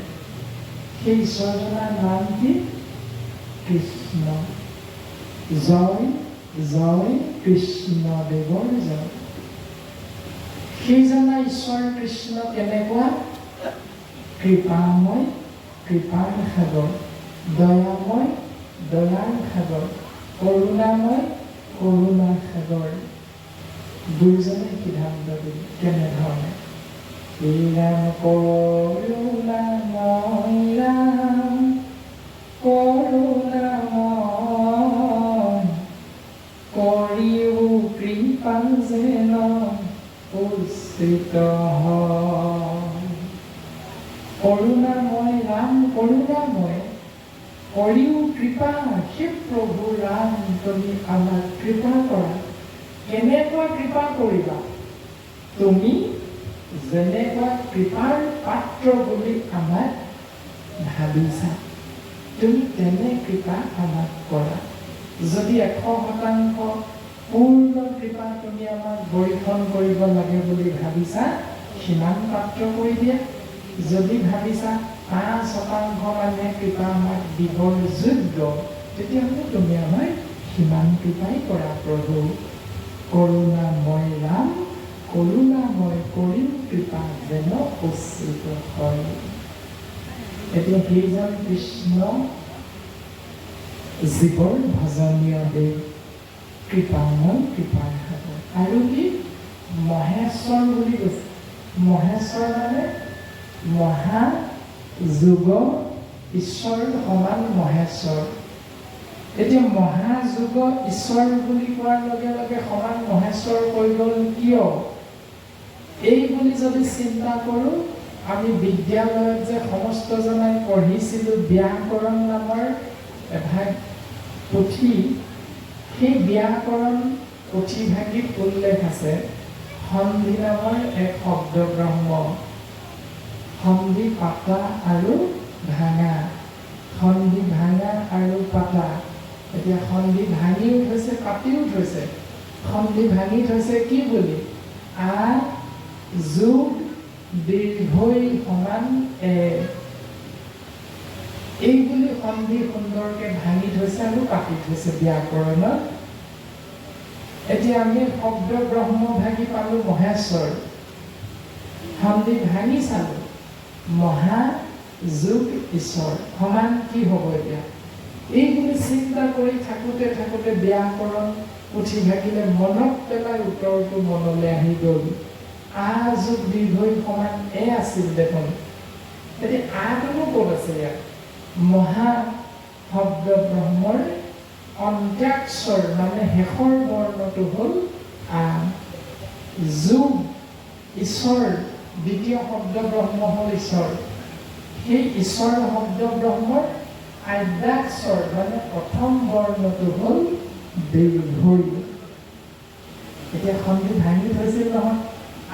সেই ঈশ্বৰজনাৰ নাম কি? কৃষ্ণ। জয় জয় কৃষ্ণদেৱৰ জয়। সেইজনা ঈশ্বৰ কৃষ্ণ কেনেকুৱা? কৃপাময়, কৃপাৰ সাগৰ, দয়াময়, দয়াৰ সাগৰ, কৰুণাময়, কৰুণাৰ সাগৰ। দুইজনে সিদ্ধান্ত দিলে কেনেধৰণে? ৰাম কৰোণাময়, ৰাম কৰোণাময়, কৰিও কৃপা যেন উচ্চিত হয়। কৰুণাময় ৰাম কৰুণাময় কৰিও কৃপা হে প্ৰভু ৰাম তুমি আমাৰ কৃপা কৰা। কেনেকুৱা কৃপা কৰিবা? তুমি যেনেকুৱা কৃপাৰ পাত্ৰ বুলি আমাক ভাবিছা, তুমি তেনে কৃপা আমাক কৰা। যদি 100% পূৰ্ণ কৃপা তুমি আমাক বৰ্ষণ কৰিব লাগে বুলি ভাবিছা, সিমান পাত্ৰ কৰি দিয়া। যদি ভাবিছা 5% মানে কৃপা আমাক দিবৰ যোগ্য, তেতিয়াহ'লে তুমি আমাক সিমান কৃপাই কৰা প্ৰভু। কৰুণাময় ৰাম কৰুণাময় কৰিও কৃপা যেন উচ্চিত হয়। এতিয়া সেইজন কৃষ্ণ জীৱৰ ভজনীয় দেৱ, কৃপাময়, কৃপাৰ সাগৰ। আৰু কি? মহেশ্বৰ বুলি কৈছে। মহেশ্বৰ মানে মহা যোগ ঈশ্বৰ সমান মহেশ্বৰ। এতিয়া মহাযোগ ঈশ্বৰ বুলি কোৱাৰ লগে লগে সমান মহেশ্বৰ হৈ গ'ল কিয়? এই বুলি যদি চিন্তা কৰোঁ, আমি বিদ্যালয়ত যে সমস্তজনাই পঢ়িছিলোঁ ব্যাকৰণ নামৰ এভাগ পুথি, সেই ব্যাকৰণ পুথিভাগিত উল্লেখ আছে সন্ধি নামৰ এক শব্দ ব্ৰহ্ম। সন্ধি পাতা আৰু ভাঙা, সন্ধি ভাঙা আৰু পাতা। এতিয়া সন্ধি ভাঙিও থৈছে, পাতিও থৈছে। সন্ধি ভাঙি থৈছে কি বুলি? আ যোগ দীৰ্ঘই সমান এ, এই বুলি সন্ধি সুন্দৰকে ভাঙি থৈছে আৰু পাতি থৈছে ব্যাকৰণত। এতিয়া আমি শব্দ ব্ৰহ্ম ভাগি পালো মহেশ্বৰ, সন্ধি ভাঙি চালো মহা যোগ ঈশ্বৰ সমান কি হ'ব এতিয়া? এই বুলি চিন্তা কৰি থাকোঁতে থাকোঁতে ব্যাকৰণ পুথি ভাগিলে মনত পেলাই উত্তৰটো মনলৈ আহি গ'ল। আ যোগ দীৰ্ঘই সমান এ আছিল দেখোন। এতিয়া আটোনো ক'ত আছে ইয়াত? মহা শব্দ ব্ৰহ্মৰ অন্ত্যাক্ষৰ মানে শেষৰ বৰ্ণটো হ'ল আ। যোগ ঈশ্বৰ, দ্বিতীয় শব্দ ব্ৰহ্ম হ'ল ঈশ্বৰ। সেই ঈশ্বৰ শব্দ ব্ৰহ্মৰ আদ্যাক্ষৰ মানে প্ৰথম বৰ্ণটো হ'ল দীৰ্ঘই। এতিয়া সন্ধি ভাঙি থৈছিল নহয়,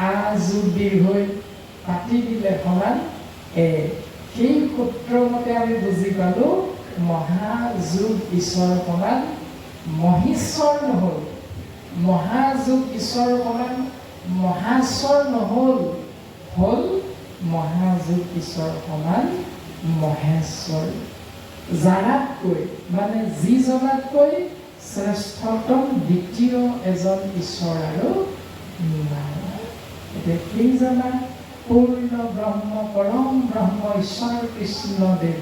আ যোগ দীৰ্ঘই পাতি দিলে সমান এ। সেই সূত্ৰমতে আমি বুজি পালো মহা যোগ ঈশ্বৰ সমান মহীশ্বৰ নহ'ল, মহাযোগ ঈশ্বৰ সমান মহাশ্বৰ নহ'ল, হ'ল মহাযোগ ঈশ্বৰ সমান মহেশ্বৰ। যাৰাতকৈ মানে যিজনাতকৈ শ্ৰেষ্ঠতম দ্বিতীয় এজন ঈশ্বৰ আৰু নাই। এতিয়া সেইজনা পূৰ্ণ ব্ৰহ্ম পৰম ব্ৰহ্ম ঈশ্বৰ কৃষ্ণদেৱ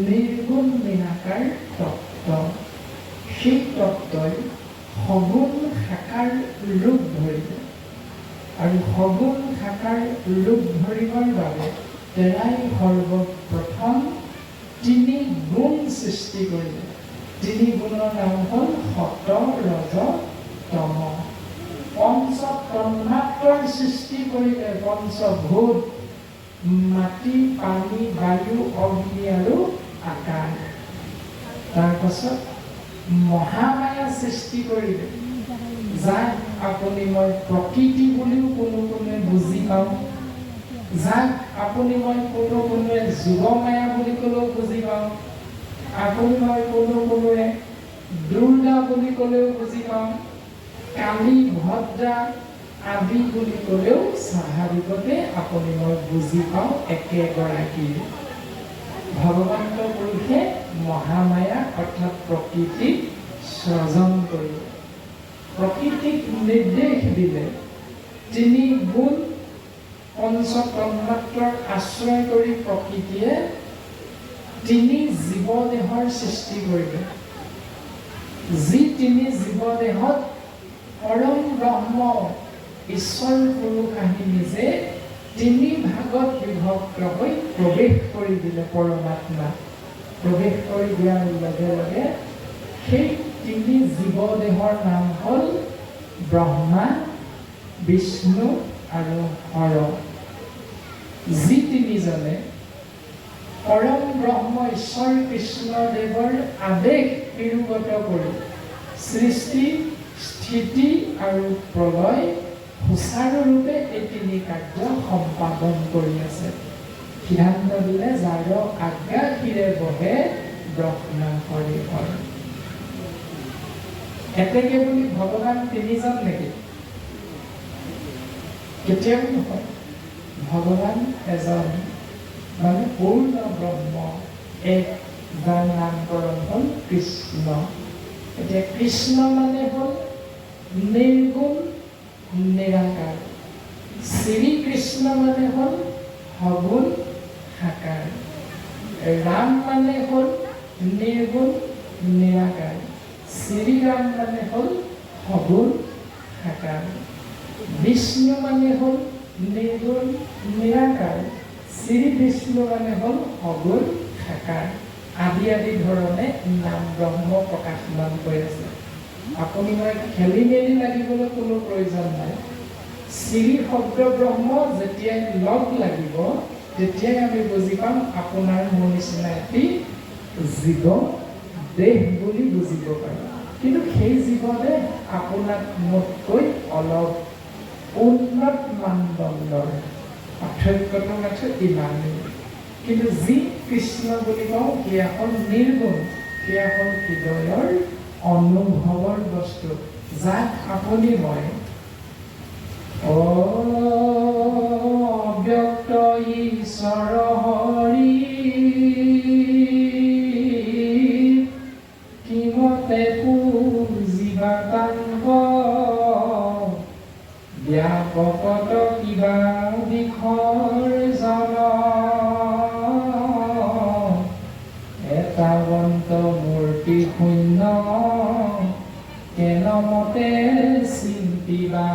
নিৰ্গুণ নিৰাকাৰ তত্ত্ব। সেই তত্ত্বই সগুণ সাকাৰ ৰূপ ধৰিলে আৰু সগুণ সাকাৰ ৰূপ ধৰিবৰ বাবে তেৰাই সৰ্বপ্ৰথম তিনি গুণ সৃষ্টি কৰিলে। তিনি গুণৰ নাম হ'ল সত ৰজ তম। পঞ্চ তন্মাত্ৰৰ সৃষ্টি কৰিলে, পঞ্চভূত মাটি পানী বায়ু অগ্নি আৰু আকাশ। তাৰপাছত মহামায়া সৃষ্টি কৰিলে, যাক আপুনি মই প্ৰকৃতি বুলিও কোনোৱে বুজি পাওঁ, যাক আপুনি মই কোনোৱে যোগমায়া বুলি ক'লেও বুজি পাওঁ, আপুনি মই কোনোৱে দুৰ্গা বুলি ক'লেও বুজি পাওঁ, কালী ভদ্ৰা আদি বুলি ক'লেও স্বাভাৱিকতে আপুনি মই বুজি পাওঁ একেগৰাকী ভগৱন্ত পুৰুষে মহামায়া অৰ্থাৎ প্ৰকৃতিক সৃজন কৰিলে, প্ৰকৃতিক নিৰ্দেশ দিলে। তিনি গুণ পঞ্চ তন্মাত্ৰৰ আশ্ৰয় কৰি প্ৰকৃতিয়ে তিনি জীৱদেহৰ সৃষ্টি কৰিলে। যি তিনি জীৱদেহত পৰম ব্ৰহ্ম ঈশ্বৰ পুৰুষ আহি নিজে তিনি ভাগত বিভক্ত হৈ প্ৰৱেশ কৰি দিলে। পৰমাত্মা প্ৰৱেশ কৰি দিয়াৰ লগে লগে সেই তিনি জীৱদেহৰ নাম হ'ল ব্ৰহ্মা, বিষ্ণু আৰু হৰ। যি তিনিজনে পৰম ব্ৰহ্ম ঈশ্বৰ কৃষ্ণদেৱৰ আদেশ নিৰুগত কৰি সৃষ্টি স্থিতি আৰু প্ৰলয় সুচাৰুৰূপে এই তিনি কাৰ্য সম্পাদন কৰি আছে। সিদ্ধান্ত দিলে যাৰ আজ্ঞাশিৰে বহে ব্ৰহ্মা হৰি হৰ। এতেকে বুলি ভগৱান তিনিজন নেকি? কেতিয়াও নহয়। ভগৱান এজন, মানে পূৰ্ণ ব্ৰহ্ম এক, যাৰ নামকৰণ হ'ল কৃষ্ণ। এতিয়া কৃষ্ণ মানে হ'ল নিৰ্গুণ নিৰাকাৰ, শ্ৰীকৃষ্ণ মানে হ'ল সগুণ সাকাৰ, ৰাম মানে হ'ল নিৰ্গুণ নিৰাকাৰ, শ্ৰীৰাম মানে হ'ল সগুণ সাকাৰ, বিষ্ণু মানে হ'ল নিৰ্গুণ নিৰাকাৰ, শ্ৰী বিষ্ণু মানে হ'ল সগুণ সাকাৰ। আদি আদি ধৰণে নাম ব্ৰহ্ম প্ৰকাশমান হৈ আছে। আপুনি মই খেলি মেলি লাগিবলৈ কোনো প্ৰয়োজন নাই। শ্ৰী শব্দ ব্ৰহ্ম যেতিয়াই লগ লাগিব তেতিয়াই আমি বুজি পাম আপোনাৰ মোৰ নিচিনা এটি জীৱ দেহ বুলি বুজিব পাৰিম। কিন্তু সেই জীৱদেহ আপোনাক মোতকৈ অলপ উন্নত মানদণ্ডৰ, পাৰ্থক্যটো মাত্ৰ ইমানেই। কিন্তু যি কৃষ্ণ বুলি কওঁ সেয়া হ'ল নিৰ্গুণ, সেয়া হ'ল হৃদয়ৰ অনুভৱৰ বস্তু, যাক আপুনি মই অব্যক্ত ঈশ্বৰ হৰি কিমতে পূজিবা তাংক ব্যাপকত কিবা দিশৰ জন এটাৱন্ত মূৰ্তি শূন্য কেনমতে চিন্তিবা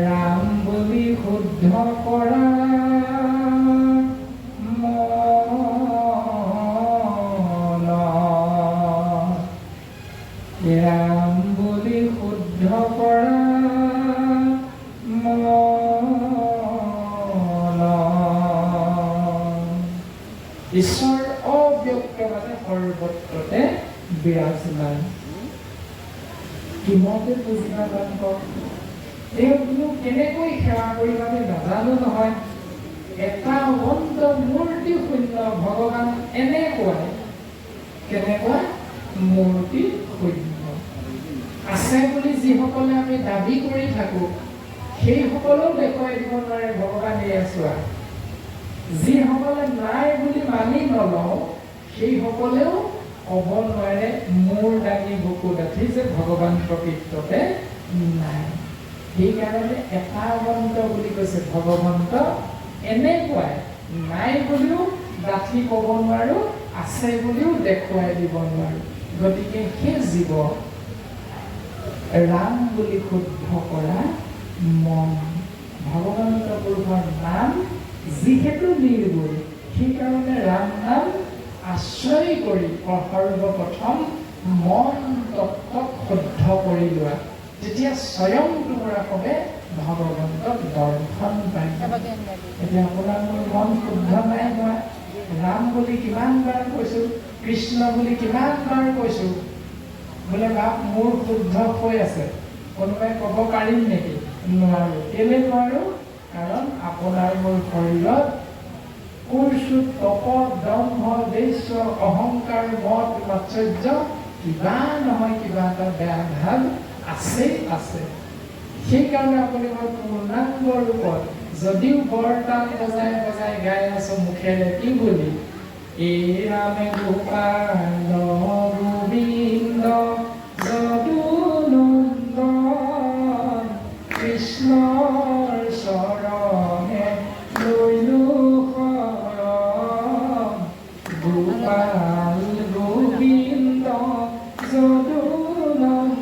ৰাম বুলি শুদ্ধ কৰা মন, ৰাম বুলি শুদ্ধ কৰা মন। ঈশ্বৰ অব্যক্ত মানে সৰ্বত্ৰতে বিৰাজমান। কিমতে পূজিবা তাংক, তেওঁকনো কেনেকৈ সেৱা কৰিব আমি নাজানো নহয়। এটা অন্ত মূৰ্তি শূন্য ভগৱান এনেকুৱাই, কেনেকুৱা মূৰ্তি শূন্য। আছে বুলি যিসকলে আমি দাবী কৰি থাকোঁ সেইসকলেও দেখুৱাই দিব নোৱাৰে ভগৱান এয়া চোৱা। যিসকলে নাই বুলি মানি নলওঁ সেইসকলেও ক'ব নোৱাৰে মোৰ দাঙি বুকু ডাঠি যে ভগৱান প্ৰকৃততে নাই। সেইকাৰণে একাৱন্ত বুলি কৈছে ভগৱন্ত এনেকুৱাই নাই বুলিও ডাঠি ক'ব নোৱাৰো, আছে বুলিও দেখুৱাই দিব নোৱাৰো। গতিকে সেই জীৱ ৰাম বুলি শুদ্ধ কৰা মন, ভগৱন্ত পুৰুষৰ নাম যিহেতু নিৰ্গুণ, সেইকাৰণে ৰাম নাম আশ্ৰয় কৰি সৰ্বপ্ৰথম মন তত্ত্বক শুদ্ধ কৰি লোৱা। তেতিয়া স্বয়ং তোমৰাকবে ভগৱন্তক দৰ্শন পায়। এতিয়া আপোনাৰ মোৰ মন শুদ্ধ নাই হোৱা, ৰাম বুলি কিমান বাৰ কৈছো, কৃষ্ণ বুলি কিমান বাৰ কৈছো, বোলে বাপ মোৰ শুদ্ধ হৈ আছে, কোনোবাই ক'ব পাৰিম নেকি? নোৱাৰো। কেলে নোৱাৰো? কাৰণ আপোনাৰ মোৰ শৰীৰত কুৰ্চু, তপ, দম্ভ, দেশ্য, অহংকাৰ, মদ, মাৎসৰ্য কিবা নহয় কিবা এটা বেয়া ভাৱ আছে। সেইকাৰণে আপুনি মই পূৰ্ণাংগ ৰূপত যদিও বৰতাল বজাই বজাই গাই আছো মুখেৰে কি বুলি, এই ৰামে গোপাল গোবিন্দ যদুনন্দন কৃষ্ণৰ চৰণে লৈলো শৰণ, গোপাল গোবিন্দ যদুনন্দন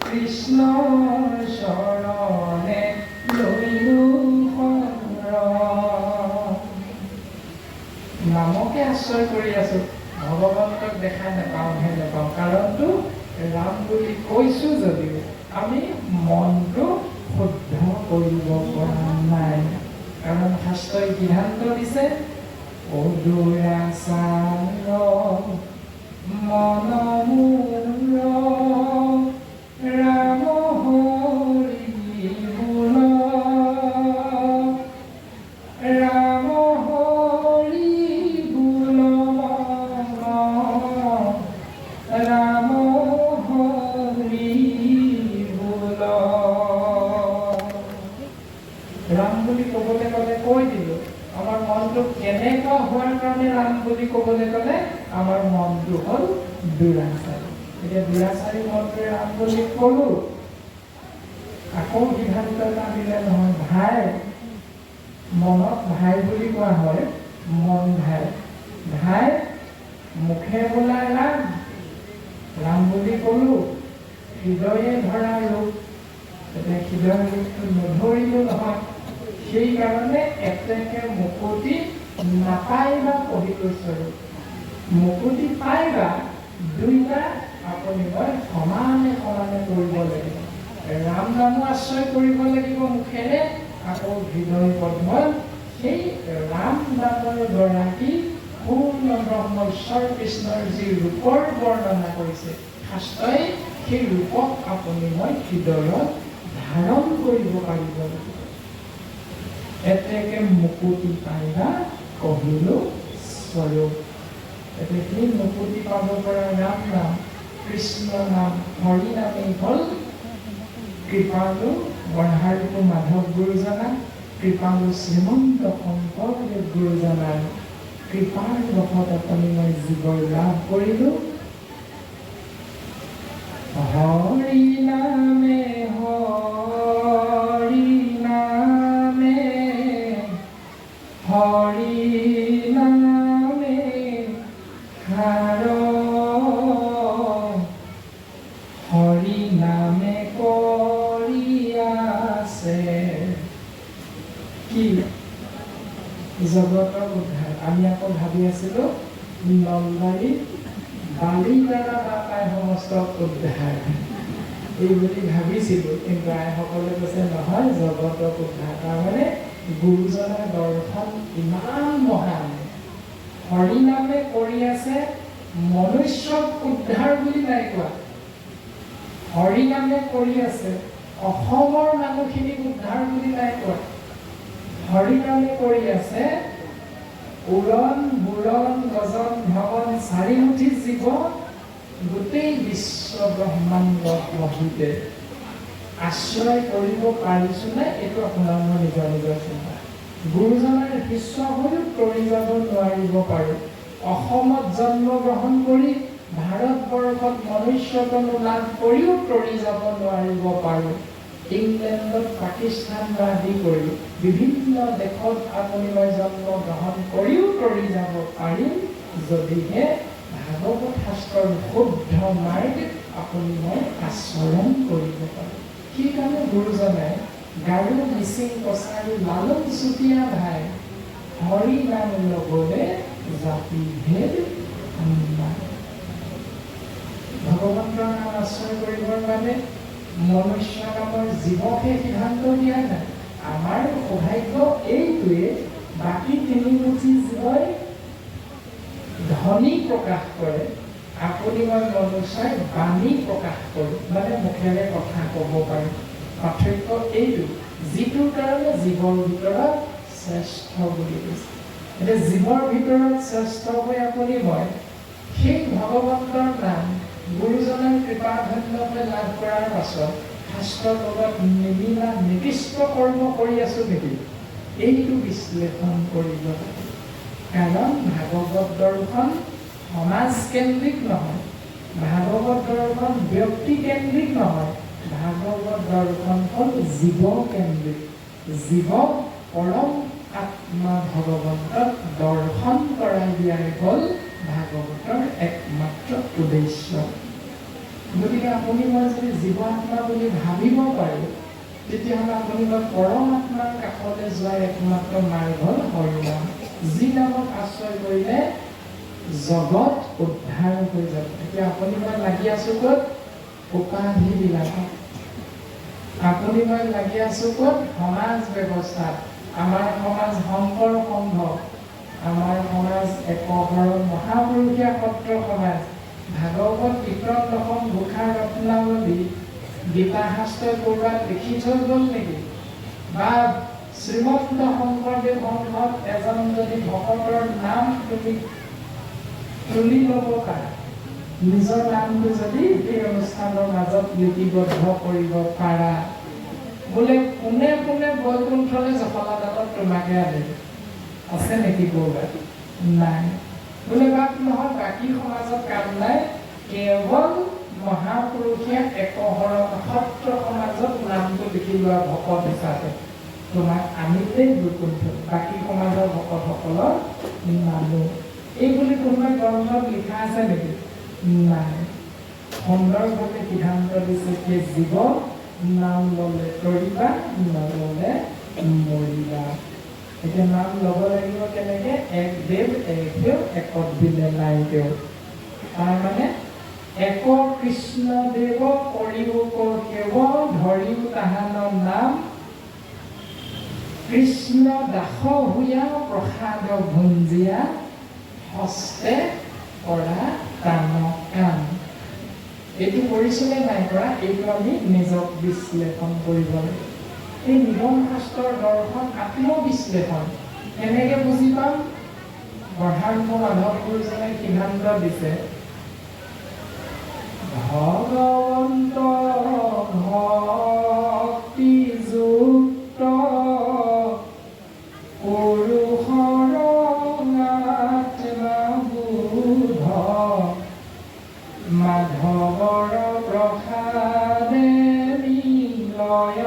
কৃষ্ণৰ চৰণে লৈলো শৰণ। নামকে আশ্ৰয় কৰি আছো, ভগৱন্তক দেখা নেপাওঁ। কাৰণটো ৰাম বুলি কৈছো যদিও আমি মনটো শুদ্ধ কৰিব পৰা নাই। কাৰণ শাস্ত্ৰই সিদ্ধান্ত দিছে অদুৰাচাৰ মন মূৰ ৰাম হৰি বোল, ৰাম হৰি বোল, ৰাম হৰি বোল। ৰাম বুলি ক'বলৈ গ'লে কৈ দিলো, আমাৰ মনটো কেনেকুৱা হোৱাৰ কাৰণে ৰাম বুলি ক'বলৈ গ'লে আমাৰ মনটো হ'ল দুৰাচাৰী। এতিয়া দুৰাচাৰী মনটোৱে ৰাম বুলি ক'লো, আকৌ সিদ্ধান্ত এটা দিলে নহয়, ভাই মনক ভাই বুলি কোৱা হয়, মন ভাই। ভাই মুখে বোলা ৰাম, ৰাম বুলি ক'লো, হৃদয়ে ধৰা ৰূপ। এতিয়া হৃদয় ৰূপটো নধৰিলো নহয়, সেইকাৰণে এতেকে মুকুতি নাপাইবা পঢ়ি কৈছো। মুকুতি পাইবা দুইটা আপুনি মই সমানে কৰিব লাগিব। ৰাম নামো আশ্ৰয় কৰিব লাগিব মুখেৰে, আকৌ হৃদয় পদ্মত সেই ৰাম নামৰ গৰাকী পূৰ্ণ ব্ৰহ্মেশ্বৰ কৃষ্ণৰ যি ৰূপৰ বৰ্ণনা কৰিছে শাস্ত্ৰই, সেই ৰূপক আপুনি মই হৃদয়ত ধাৰণ কৰিব পাৰিব লাগিব। এতেকে মুকুতি পাইবা কহিলো স্বৰূপ। এতিয়া সেই মুকুতি পাব পৰা ৰাম নাম, কৃষ্ণ নাম, হৰি নামেই হ'ল কৃপালু বৰহাৰূপ মাধৱ গুৰুজনা, কৃপালু শ্ৰীমন্ত শংকৰদেৱ গুৰুজনাৰ কৃপাৰ বশত আপুনি মই জীৱন লাভ কৰিলো। হৰি নামে হৰি নামে হৰি নামে হাৰ, হৰি নামে কৰি আছে কি জগতৰ উদ্ধাৰ। আমি আকৌ ভাবি আছিলো নলবাৰীত বালিৰ দ্বাৰা বাপাই সমস্ত উদ্ধাৰ এই বুলি ভাবিছিলো, কিন্তু আইসকলে কৈছে নহয়, জগতক উদ্ধাৰ। তাৰমানে গুৰুজনাৰ দৰ্শন ইমান মহান। হৰি নামে কৰি আছে, মনুষ্যক উদ্ধাৰ বুলি নাই কোৱা। হৰি নামে কৰি আছে, অসমৰ মানুহখিনিক উদ্ধাৰ বুলি নাই কোৱা। হৰি নামে কৰি আছে, উৰণ বুৰণ গজন ভৱন চাৰিমুঠি জীৱ গোটেই বিশ্ব ব্ৰহ্মাণ্ড মহিতে আশ্ৰয় কৰিব পাৰিছো নে, এইটো আপোনাৰ নিজৰ নিজৰ চিন্তা। গুৰুজনাৰ শিষ্য হৈও কৰি যাব নোৱাৰিব পাৰো, অসমত জন্মগ্ৰহণ কৰি ভাৰতবৰ্ষত মনুষ্যতনু লাভ কৰিও তৰি যাব নোৱাৰিব পাৰোঁ। ইংলেণ্ডত পাকিস্তান আদি কৰি বিভিন্ন দেশত আপুনি মই জন্মগ্ৰহণ কৰিও তৰি যাব পাৰিম যদিহে ভাগৱত শাস্ত্ৰৰ শুদ্ধ মাৰ্গ আপুনি মই আচৰণ কৰিব পাৰোঁ। সেইকাৰণে গুৰুজনাই গাৰু মিচিং কছাৰী লালন চুতীয়া ভাই হৰি নাম ল'বলৈ জাতি ভেদ নাই। ভগৱন্তৰ নাম আশ্ৰয় কৰিবৰ বাবে মনুষ্য নামৰ জীৱকে সিদ্ধান্ত দিয়া নাই। আমাৰ সৌভাগ্য এইটোৱে, বাকী তিনি মুঠি জীৱই ধ্বনি প্ৰকাশ কৰে, আপুনি মই মনুষ্যই বাণী প্ৰকাশ কৰোঁ, মানে মুখেৰে কথা ক'ব পাৰোঁ। পাৰ্থক্য এইটো, যিটোৰ কাৰণে জীৱৰ ভিতৰত শ্ৰেষ্ঠ বুলি কৈছে। এতিয়া জীৱৰ ভিতৰত শ্ৰেষ্ঠ হৈ আপুনি মই সেই ভগৱন্তৰ নাম গুৰুজনাৰ কৃপাধন্যকৈ লাভ কৰাৰ পাছত শাস্ত্ৰৰ লগত নিমিলা নিকৃষ্ট কৰ্ম কৰি আছোঁ নেকি, এইটো বিশ্লেষণ কৰিব লাগে। কাৰণ ভাগৱত দৰ্শন সমাজকেন্দ্ৰিক নহয়, ভাগৱত দৰ্শন ব্যক্তিকেন্দ্ৰিক নহয়, ভাগৱত দৰ্শন হ'ল জীৱকেন্দ্ৰিক। জীৱক পৰম আত্মা ভগৱন্তক দৰ্শন কৰাই দিয়াই হ'ল ভাগৱতৰ একমাত্ৰ উদ্দেশ্য। গতিকে আপুনি মই যদি জীৱ আত্মা বুলি ভাবিব পাৰোঁ, তেতিয়াহ'লে আপুনি মই পৰম আত্মাৰ কাষলৈ যোৱাৰ একমাত্ৰ মাৰ্গ হ'ল হৰিনাম। যি নামক আশ্ৰয় কৰিলে জগত উদ্ধাৰ হৈ যাব। এতিয়া আপুনি মই লাগি আছোঁ ক'ত? উপাধিবিলাকত। আপুনি মই লাগি আছোঁ ক'ত? সমাজ ব্যৱস্থাত। আমাৰ সমাজ শংকৰ সংঘ, আমাৰ সমাজ একশৰণ মহাপুৰুষীয়া সত্ৰ সমাজ, ভাগৱত কীৰ্তন দশম ঘোষা ৰত্নাৱলী গীতা শাস্ত্ৰই ক'ৰবাত লিখি থৈ গ'ল নেকি? বা শ্ৰীমন্ত শংকৰদেৱ সংঘত এজন যদি ভকতৰ নাম তুমি তুলি ল'ব পাৰা, নিজৰ নামটো যদি এই অনুষ্ঠানৰ মাজত লিপিবদ্ধ কৰিব পাৰা, বোলে কোনে কোনে বৈকুণ্ঠলৈ জখলাদালত তোমাকে আনিব, আছে নেকি ক'ৰবাত? নাই। বোলে বাক নহয়, বাকী সমাজত কাম নাই, কেৱল মহাপুৰুষীয়া একশৰণ সত্ৰ সমাজত নামটো লিখি লোৱা ভকত হিচাপে তোমাক আনিলেই বৈকুণ্ঠ, বাকী সমাজৰ ভকতসকলৰ নানো। এই বুলি কোনোবা গ্ৰন্থত লিখা আছে নেকি? নাই। সুন্দৰভাৱে সিদ্ধান্ত দিছে যে জীৱ নাম ল'লে তৰিবা, নল'লে মৰিবা। এতিয়া নাম ল'ব লাগিব কেনেকে? এক দেৱ এক দেৱ একত বিনে নাই দেৱ। তাৰমানে এক কৃষ্ণ দেৱ কৰিব সেৱ ধৰিও তাহানৰ নাম, কৃষ্ণ দাস হুয়া প্ৰসাদ ভুঞ্জিয়া হস্তে কৰা তান কাম। এইটো কৰিছিলে নাই কৰা, এইটো আমি নিজক বিশ্লেষণ কৰিব লাগে। এই নিগম শাস্ত্ৰৰ দৰ্শন আত্মবিশ্লেষণ কেনেকে বুজি পাম? বৰ্ধাৰূপ মাধৱ গুৰুজনে সিদ্ধান্ত দিছে, ভগৱন্ত ভক্তি যুক্ত পুৰুষৰ আত্মবোধ মাধৱৰ প্ৰসাদে নিলয়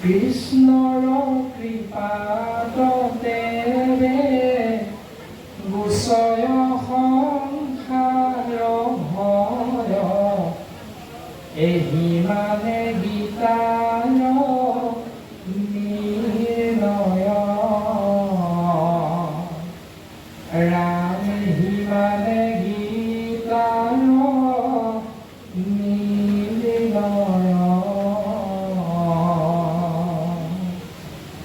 কৃষ্ণৰ কৃপাতে গুচয় সংসাৰ ভয়, এহি মানে গীতাৰ নিৰ্ণয়, ৰাম হি মানে গীতাৰ নিৰ্ণয়।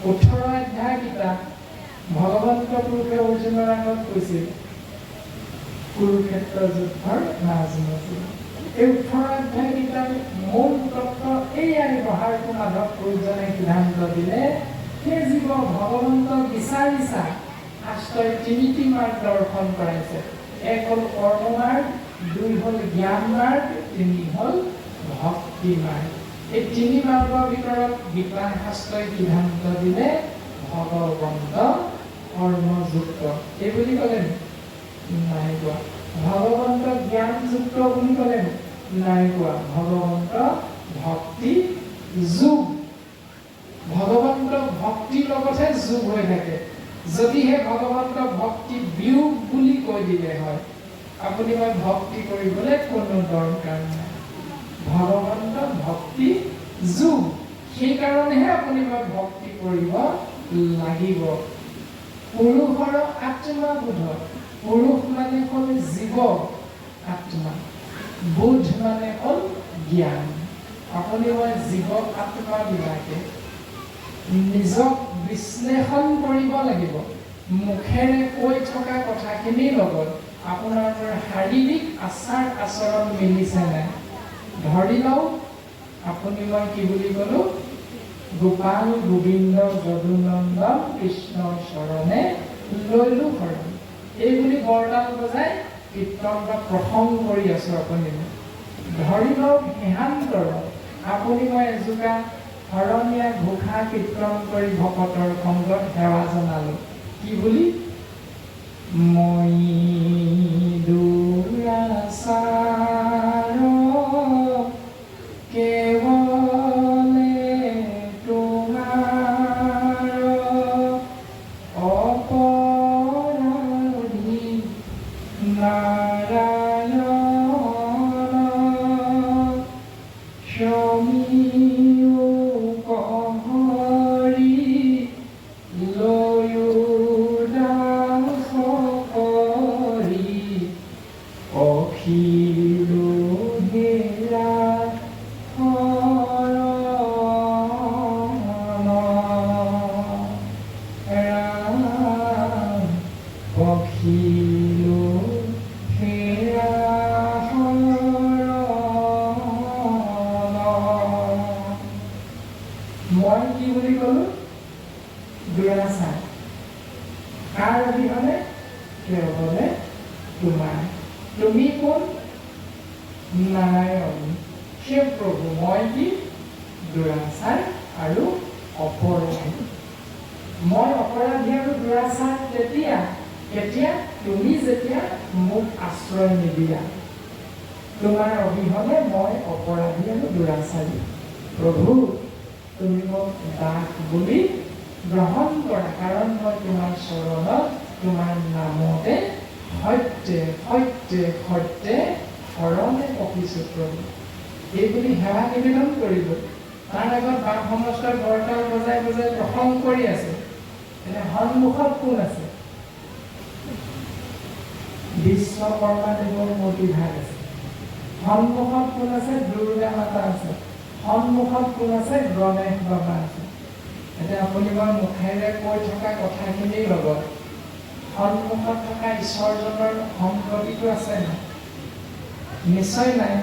18 অধ্যায় গীতা ভগৱন্ত পুৰুষে অৰ্জুনৰ আগত কৈছিল কুৰুক্ষেত্ৰ যুদ্ধৰ মাজমজি। এই 18 অধ্যায় গীতাৰ মূল তত্ত্ব এইয়াই বহাৰূপ মাধৱ গুৰুজনে সিদ্ধান্ত দিলে, সেই জীৱ ভগৱন্তক বিচাৰিছা, শাস্ত্ৰই তিনিটি মাৰ্গ দৰ্শন কৰাইছে। এক হ'ল কৰ্ম মাৰ্গ, দুই হ'ল জ্ঞান মাৰ্গ, তিনি হ'ল ভক্তি মাৰ্গ। এই তিনি মাৰ্গৰ ভিতৰত গীতা শাস্ত্ৰই সিদ্ধান্ত দিলে ভগৱন্ত কৰ্মযুক্ত এই বুলি ক'লে নাই কোৱা। ভগৱন্ত জ্ঞানযুক্ত বুলি ক'লে নাই কোৱা। ভগৱন্ত ভক্তি যোগ, ভগৱন্ত ভক্তিৰ লগতহে যোগ হৈ থাকে। যদিহে ভগৱন্ত ভক্তি বিয়োগ বুলি কৈ দিলে হয়, আপুনি মই ভক্তি কৰিবলৈ কোনো দৰকাৰ নাই। ভগৱন্ত ভক্তি যোগ, সেইকাৰণেহে আপুনি মই ভক্তি কৰিব লাগিব। পুৰুষৰ আত্মাবোধ, পুৰুষ মানে হ'ল জীৱ আত্মা, বোধ মানে হ'ল জ্ঞান। আপুনি মই জীৱ আত্মাবিলাকে নিজক বিশ্লেষণ কৰিব লাগিব। মুখেৰে কৈ থকা কথাখিনিৰ লগত আপোনাৰ শাৰীৰিক আচাৰ আচৰণ মিলিছে নাই। ধৰি লওক আপুনি মই কি বুলি ক'লো, গোপাল গোবিন্দ যদুনন্দন কৃষ্ণৰ চৰণে লৈলো শৰণ, এইবুলি বৰতাল বজাই কীৰ্তন বা প্ৰসংগ কৰি আছো। আপুনি ধৰি লওক সিদ্ধান্তৰ আপুনি মই এজোকা শৰণীয়া ঘোষা কীৰ্তন কৰি ভকতৰ সংগত সেৱা জনালো। কি বুলি? মই দুৰাচাৰ কেৱলে তোমাৰ অপৰাধী নাৰায়ণ সমীও কহৰি লৈও দাস কৰি অখিলো হেৰা অখিলো হেৰা মই কি বুলি ক'লো? দুৰাচাৰ। কাৰ অবিহনে? কেৱলে তোমাৰ। তুমি কোন? নাৰায়ণ, সেই প্ৰভু। মই কি? দুৰাচাৰ আৰু অপৰাধী। মই অপৰাধী আৰু দুৰাচাৰ তেতিয়া কেতিয়া? তুমি যেতিয়া মোক আশ্ৰয় নিদিয়া। তোমাৰ অবিহনে মই অপৰাধী আৰু দুৰাচাৰী। প্ৰভু তুমি মোক দাস বুলি গ্ৰহণ কৰা, কাৰণ মই তোমাৰ চৰণত তোমাৰ নামতে সত্যে সত্যে সত্যে শৰণে পকিছোঁ প্ৰভু, এইবুলি সেৱা নিবেদন কৰিব। তাৰ আগত বাপ সমষ্টৰ বৰতাল বজাই বজাই প্ৰসংগ কৰি আছে। এনে সন্মুখত কোন আছে? বিশ্বকৰ্মা দেৱৰ মূৰ্তি ভাগ আছে। সন্মুখত কোন আছে? দুৰ্গা মাতা আছে। সন্মুখত কোন আছে? গণেশ বাবা আছে। এতিয়া আপুনি মই মুখেৰে কৈ থকা কথাখিনিৰ লগত সন্মুখত থকা ঈশ্বৰজনৰ সংগতিটো আছে নাই? নিশ্চয় নাই।